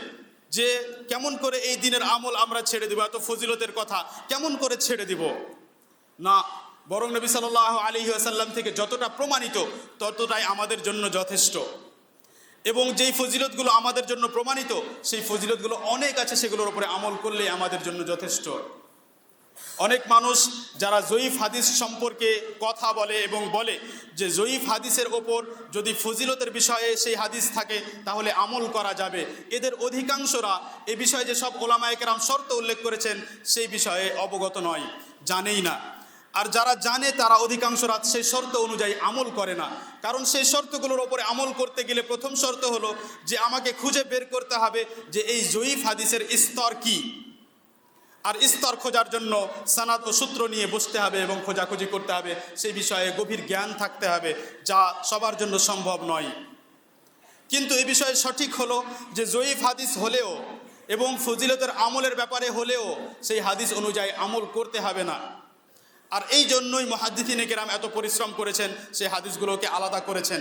Speaker 1: যে কেমন করে এই দিনের আমল আমরা ছেড়ে দিব, এত ফজিলতের কথা কেমন করে ছেড়ে দিব, না। বরং নবী সাল্লাল্লাহু আলাইহি ওয়াসাল্লাম থেকে যতটা প্রমাণিত ততটাই আমাদের জন্য যথেষ্ট। এবং যেই ফজিলতগুলো আমাদের জন্য প্রমাণিত, সেই ফজিলতগুলো অনেক আছে, সেগুলোর উপরে আমল করলে আমাদের জন্য যথেষ্ট। অনেক মানুষ যারা জয়ীফ হাদিস সম্পর্কে কথা বলে এবং বলে যে জয়ীফ হাদিসের ওপর যদি ফজিলতের বিষয়ে সেই হাদিস থাকে তাহলে আমল করা যাবে, এদের অধিকাংশরা এ বিষয়ে যে সব ওলামায়ে কেরাম শর্ত উল্লেখ করেছেন সেই বিষয়ে অবগত নয়, জানেই না। আর যারা জানে তারা অধিকাংশ রাত সেই শর্ত অনুযায়ী আমল করে না। কারণ সেই শর্তগুলোর ওপরে আমল করতে গেলে প্রথম শর্ত হলো যে আমাকে খুঁজে বের করতে হবে যে এই জয়ীফ হাদিসের স্তর কি। আর স্তর খোঁজার জন্য সানাদ ও সূত্র নিয়ে বসতে হবে এবং খোঁজাখুঁজি করতে হবে, সেই বিষয়ে গভীর জ্ঞান থাকতে হবে, যা সবার জন্য সম্ভব নয়। কিন্তু এই বিষয়ে সঠিক হলো যে জয়ীফ হাদিস হলেও এবং ফজিলতের আমলের ব্যাপারে হলেও সেই হাদিস অনুযায়ী আমল করতে হবে না। আর এই জন্যই মুহাদ্দিসিনে কেরাম এত পরিশ্রম করেছেন, সেই হাদিসগুলোকে আলাদা করেছেন।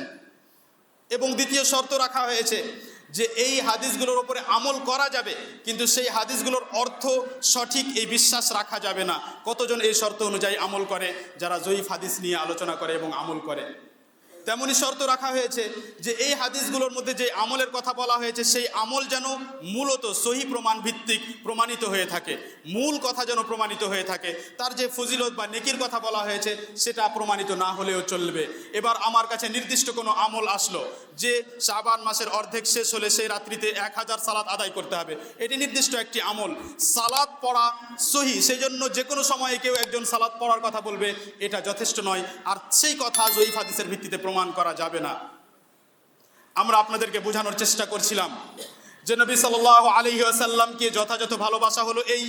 Speaker 1: এবং দ্বিতীয় শর্ত রাখা হয়েছে যে এই হাদিসগুলোর উপরে আমল করা যাবে, কিন্তু সেই হাদিসগুলোর অর্থ সঠিক এই বিশ্বাস রাখা যাবে না। কতজন এই শর্ত অনুযায়ী আমল করে? যারা জয়ীফ হাদিস নিয়ে আলোচনা করে এবং আমল করে। তেমনই শর্ত রাখা হয়েছে যে এই হাদিসগুলোর মধ্যে যে আমলের কথা বলা হয়েছে সেই আমল যেন মূলত সহি প্রমাণ ভিত্তিক প্রমাণিত হয়ে থাকে, মূল কথা যেন প্রমাণিত হয়ে থাকে। তার যে ফজিলত বা নেকির কথা বলা হয়েছে সেটা প্রমাণিত না হলেও চলবে। এবার আমার কাছে নির্দিষ্ট কোনো আমল আসলো যে শাবান মাসের অর্ধেক শেষ হলে সেই রাত্রিতে 1000 সালাত আদায় করতে হবে, এটি নির্দিষ্ট একটি আমল। সালাত পড়া সহি, সেই জন্য যে কোনো সময়ে কেউ একজন সালাত পড়ার কথা বলবে, এটা যথেষ্ট নয়। আর সেই কথা জয়ীফ হাদিসের ভিত্তিতে প্রমাণ করা যাবে না। আমরা আপনাদেরকে বোঝানোর চেষ্টা করছিলাম যে নবী সাল্লাল্লাহু আলাইহি ওয়াসাল্লামকে যথাযথ ভালোবাসা হলো এই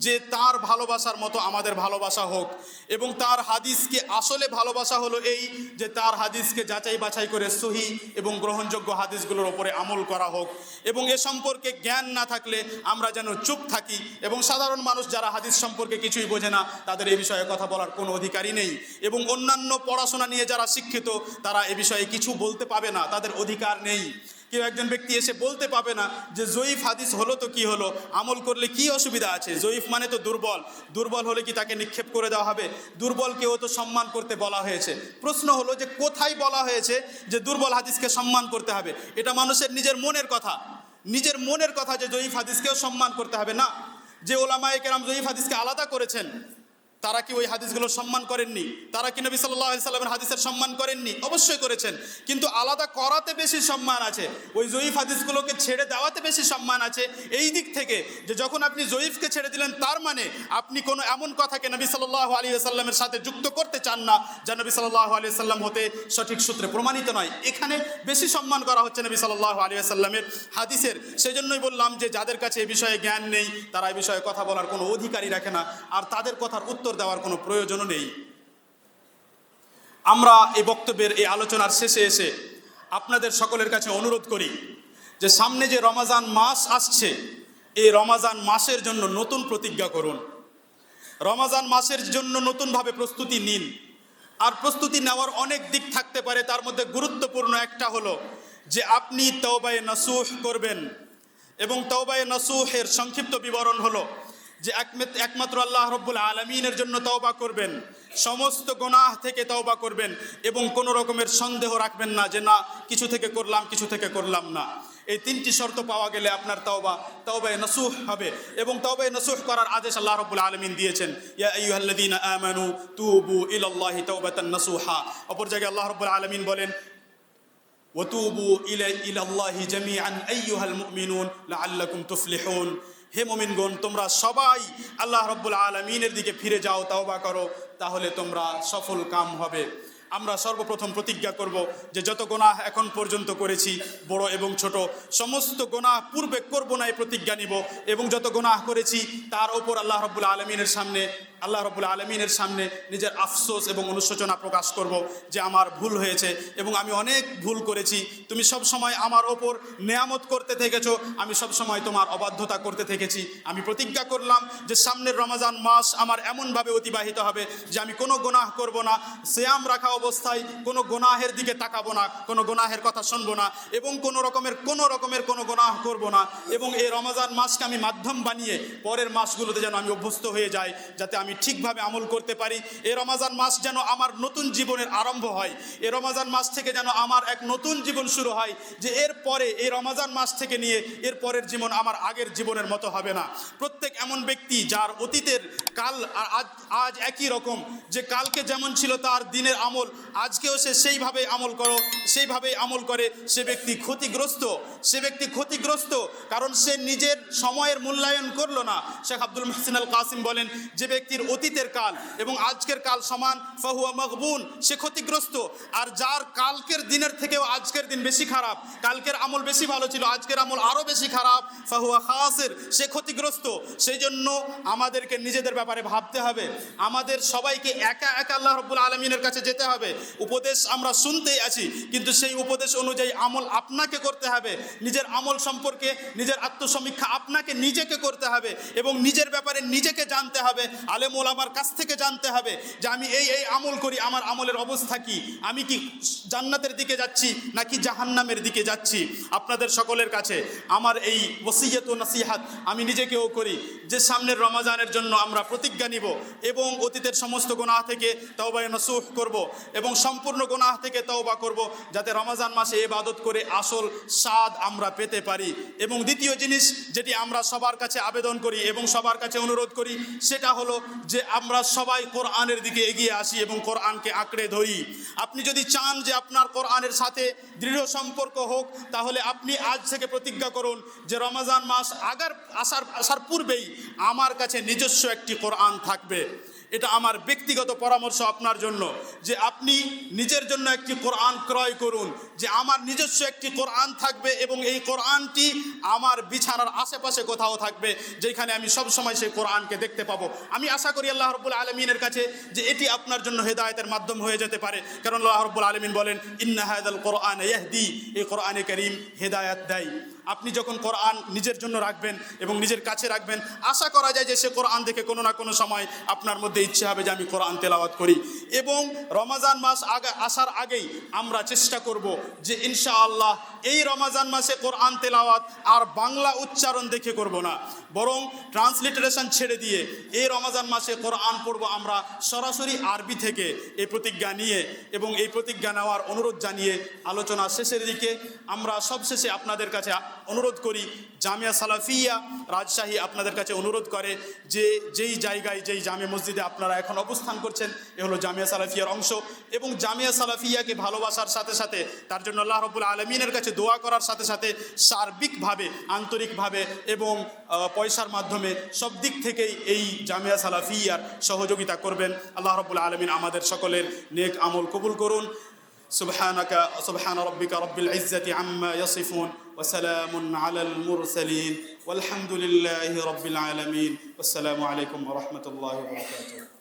Speaker 1: যে তার ভালোবাসার মতো আমাদের ভালোবাসা হোক, এবং তার হাদিসকে আসলে ভালোবাসা হলো এই যে তার হাদিসকে যাচাই বাছাই করে সহি এবং গ্রহণযোগ্য হাদিসগুলোর ওপরে আমল করা হোক। এবং এ সম্পর্কে জ্ঞান না থাকলে আমরা যেন চুপ থাকি, এবং সাধারণ মানুষ যারা হাদিস সম্পর্কে কিছুই বোঝে না তাদের এ বিষয়ে কথা বলার কোনো অধিকারই নেই। এবং অন্যান্য পড়াশোনা নিয়ে যারা শিক্ষিত তারা এ বিষয়ে কিছু বলতে পাবে না, তাদের অধিকার নেই। কেউ একজন ব্যক্তি এসে বলতে পাবে না যে জয়ীফ হাদিস হলো তো কি হলো, আমল করলে কি অসুবিধা আছে, জয়ীফ মানে তো দুর্বল, দুর্বল হলে কি তাকে নিক্ষেপ করে দেওয়া হবে? দুর্বলকেও তো সম্মান করতে বলা হয়েছে। প্রশ্ন হলো যে কোথায় বলা হয়েছে যে দুর্বল হাদিসকে সম্মান করতে হবে? এটা মানুষের নিজের মনের কথা, নিজের মনের কথা যে জয়ীফ হাদিসকেও সম্মান করতে হবে না। যে ওলামায়ে কেরাম জয়ীফ হাদিসকে আলাদা করেছেন তারা কি ওই হাদিসগুলো সম্মান করেননি? তারা কি নবী সাল্লাল্লাহু আলাইহি সাল্লামের হাদিসের সম্মান করেননি? অবশ্যই করেছেন, কিন্তু আলাদা করাতে বেশি সম্মান আছে, ওই জয়ীফ হাদিসগুলোকে ছেড়ে দেওয়াতে বেশি সম্মান আছে। এই দিক থেকে যে যখন আপনি জয়ীফকে ছেড়ে দিলেন তার মানে আপনি কোনো এমন কথাকে নবী সাল্লাল্লাহু আলাইহি সাল্লামের সাথে যুক্ত করতে চান না যা নবী সাল্লাল্লাহু আলাইহি সাল্লাম হতে সঠিক সূত্রে প্রমাণিত নয়। এখানে বেশি সম্মান করা হচ্ছে নবী সাল্লাল্লাহু আলাইহি সাল্লামের হাদিসের। সেই জন্যই বললাম যে যাদের কাছে এই বিষয়ে জ্ঞান নেই তারা এই বিষয়ে কথা বলার কোনো অধিকারই রাখে না, আর তাদের কথার উত্তর দেওয়ার কোনো প্রয়োজনও নেই। আমরা এই বক্তব্যের এই আলোচনার শেষে এসে আপনাদের সকলের কাছে অনুরোধ করি যে সামনে যে রমাজান মাস আসছে, এই রমাজান মাসের জন্য নতুন প্রতিজ্ঞা করুন, রমাজান মাসের জন্য নতুনভাবে প্রস্তুতি নিন। আর প্রস্তুতি নেওয়ার অনেক দিক থাকতে পারে, তার মধ্যে গুরুত্বপূর্ণ একটা হলো যে আপনি তওবায়ে নসুহ করবেন। এবং তওবায়ে নসুহের সংক্ষিপ্ত বিবরণ হলো যে একমাত্র আল্লাহ রব্বুল আলামিনের জন্য তওবা করবেন, সমস্ত গুনাহ থেকে তওবা করবেন, এবং কোনো রকমের সন্দেহ রাখবেন না যে না কিছু থেকে করলাম কিছু থেকে করলাম না। এই তিনটি শর্ত পাওয়া গেলে আপনার তওবায়ে নসুহ হবে। এবং তওবায়ে নসুহ করার আদেশ আল্লাহ রাব্বুল আলামিন দিয়েছেন, ইয়া আইয়ুহাল্লাযীনা আমানু তুবু ইলাল্লাহি তাওবাতান নাসুহা। অপর জায়গায় আল্লাহ রাব্বুল আলামিন বলেন ওয়াতুবু ইলাল্লাহি জামিআন আইয়ুহাল মুমিনুন লাআল্লাকুম তুফলিহুন। হে মুমিনগণ, তোমরা সবাই আল্লাহ রাব্বুল আলামিনের দিকে ফিরে যাও, তওবা করো, তাহলে তোমরা সফল কাম হবে। আমরা সর্বপ্রথম প্রতিজ্ঞা করব যে যত গুনাহ এখন পর্যন্ত করেছি বড় এবং ছোট, সমস্ত গুনাহ পূর্বে করব না এই প্রতিজ্ঞা নিব। এবং যত গুনাহ করেছি তার ওপর আল্লাহ রাব্বুল আলামিনের সামনে নিজের আফসোস এবং অনুশোচনা প্রকাশ করব যে আমার ভুল হয়েছে এবং আমি অনেক ভুল করেছি। তুমি সব সময় আমার ওপর নেয়ামত করতে থেকেছো, আমি সব সময় তোমার অবাধ্যতা করতে থেকেছি। আমি প্রতিজ্ঞা করলাম যে সামনের রমজান মাস আমার এমনভাবে অতিবাহিত হবে যে আমি কোনো গুনাহ করব না, সিয়াম রাখা অবস্থায় কোনো গুনাহের দিকে তাকাবো না, কোনো গুনাহের কথা শুনবো না, এবং কোনো রকমের কোনো গুনাহ করব না। এবং এই রমজান মাসকে আমি মাধ্যম বানিয়ে পরের মাসগুলোতে যেন আমি অভ্যস্ত হয়ে যাই, যাতে আমি ঠিকভাবে আমল করতে পারি। এই রমজান মাস যেন আমার নতুন জীবনের আরম্ভ হয়, এই রমজান মাস থেকে যেন আমার এক নতুন জীবন শুরু শুরু হয় যে এরপরে এই রমজান মাস থেকে নিয়ে এর পরের জীবন আমার আগের জীবনের মতো হবে না। প্রত্যেক এমন ব্যক্তি যার অতীতের কাল আর আজ একই রকম, যে কালকে যেমন ছিল তার দিনের আমল আজকেও সে সেইভাবে আমল করে, সে ব্যক্তি ক্ষতিগ্রস্ত, কারণ সে নিজের সময়ের মূল্যায়ন করলো না। শেখ আব্দুল মুহসিন আল কাসিম বলেন, যে ব্যক্তির অতীতের কাল এবং আজকের কাল সমান ফাহুয়া মাগবুন, সে ক্ষতিগ্রস্ত। আর যার কালকের দিনের থেকেও আজকের দিন বেশি খারাপ, কালকের আমল বেশি ভালো ছিল, আজকের আমল আরও বেশি খারাপ, ফাহুয়া খাসির, সে ক্ষতিগ্রস্ত। সেই জন্য আমাদেরকে নিজেদের ব্যাপারে ভাবতে হবে, আমাদের সবাইকে একা একা আল্লাহ রাব্বুল আলামিনের কাছে যেতে হবে। উপদেশ আমরা শুনতেই আছি, কিন্তু সেই উপদেশ অনুযায়ী আমল আপনাকে করতে হবে। নিজের আমল সম্পর্কে নিজের আত্মসমীক্ষা আপনাকে নিজেকে করতে হবে এবং নিজের ব্যাপারে নিজেকে জানতে হবে, আলেম ওলামার কাছ থেকে জানতে হবে যে আমি এই আমল করি, আমার আমলের অবস্থা কি, আমি কি জান্নাতের দিকে যাচ্ছি নাকি জাহান্নামের দিকে যাচ্ছি। আপনাদের সকলের কাছে আমার এই ওসিয়ত ও নসিহাত আমি নিজেকেও করি যে সামনের রমজানের জন্য আমরা প্রতিজ্ঞা নিব এবং অতীতের সমস্ত গুনাহ থেকে তওবা নসুহ করব এবং সম্পূর্ণ গুনাহ থেকে তওবা করব, যাতে রমজান মাসে ইবাদত করে আসল স্বাদ আমরা পেতে পারি। এবং দ্বিতীয় জিনিস যেটি আমরা সবার কাছে আবেদন করি এবং সবার কাছে অনুরোধ করি, সেটা হলো যে আমরা সবাই কোরআনের দিকে এগিয়ে আসি এবং কোরআনকে আঁকড়ে ধরি। আপনি যদি চান যে আপনার কোরআনের সাথে দৃঢ় সম্পর্ক হোক, তাহলে আপনি আজ থেকে প্রতিজ্ঞা করুন যে রমজান মাস আসার পূর্বেই আমার কাছে নিজস্ব একটি কোরআন থাকবে। এটা আমার ব্যক্তিগত পরামর্শ আপনার জন্য, যে আপনি নিজের জন্য একটি কোরআন ক্রয় করুন, যে আমার নিজস্ব একটি কোরআন থাকবে এবং এই কোরআনটি আমার বিছানার আশেপাশে কোথাও থাকবে, যেখানে আমি সব সময় সেই কোরআনকে দেখতে পাবো। আমি আশা করি আল্লাহ রাব্বুল আলামিনের কাছে যে এটি আপনার জন্য হেদায়েতের মাধ্যম হয়ে যেতে পারে, কারণ আল্লাহ রাব্বুল আলামিন বলেন ইন্না হাযাল কোরআন ইয়াহদি, এই কোরআনে কারীম হেদায়েত দেয়। আপনি যখন কোরআন নিজের জন্য রাখবেন এবং নিজের কাছে রাখবেন, আশা করা যায় যে সে কোরআন দেখে কোনো না কোনো সময় আপনার মধ্যে ইচ্ছে হবে যে আমি কোরআন তেলাওয়াত করি। এবং রমজান মাস আসার আগেই আমরা চেষ্টা করব যে ইনশাআল্লাহ এই রমজান মাসে কোরআন তেলাওয়াত আর বাংলা উচ্চারণ দেখে করব না, বরং ট্রান্সলিটারেশন ছেড়ে দিয়ে এই রমজান মাসে কোরআন পড়ব আমরা সরাসরি আরবি থেকে, এই প্রতিজ্ঞা নিয়ে এবং এই প্রতিজ্ঞা নেওয়ার অনুরোধ জানিয়ে আলোচনা শেষের দিকে আমরা সবশেষে আপনাদের কাছে অনুরোধ করি, জামিয়া সালাফিয়া রাজশাহী আপনাদের কাছে অনুরোধ করে যে যেই জায়গায় যেই জামে মসজিদে আপনারা এখন অবস্থান করছেন, এ হলো জামিয়া সালাফিয়ার অংশ। এবং জামিয়া সালাফিয়াকে ভালোবাসার সাথে সাথে তার জন্য আল্লাহ রাব্বুল আলামিনের কাছে দোয়া করার সাথে সাথে সার্বিকভাবে, আন্তরিকভাবে এবং পয়সার মাধ্যমে সব দিক থেকেই এই জামিয়া সালাফিয়ার সহযোগিতা করবেন। আল্লাহ রাব্বুল আলামিন আমাদের সকলের নেক আমল কবুল করুন। সুবহান রাব্বিকা রাব্বিল ইজ্জাতি আম্মা ইয়াসিফুন ওয়া সালামুন আলাল মুরসালিন ওয়ালহামদুলিল্লাহি রাব্বিল আলামিন। আসসালামু আলাইকুম ওয়া রাহমাতুল্লাহি ওয়া বারাকাতুহু।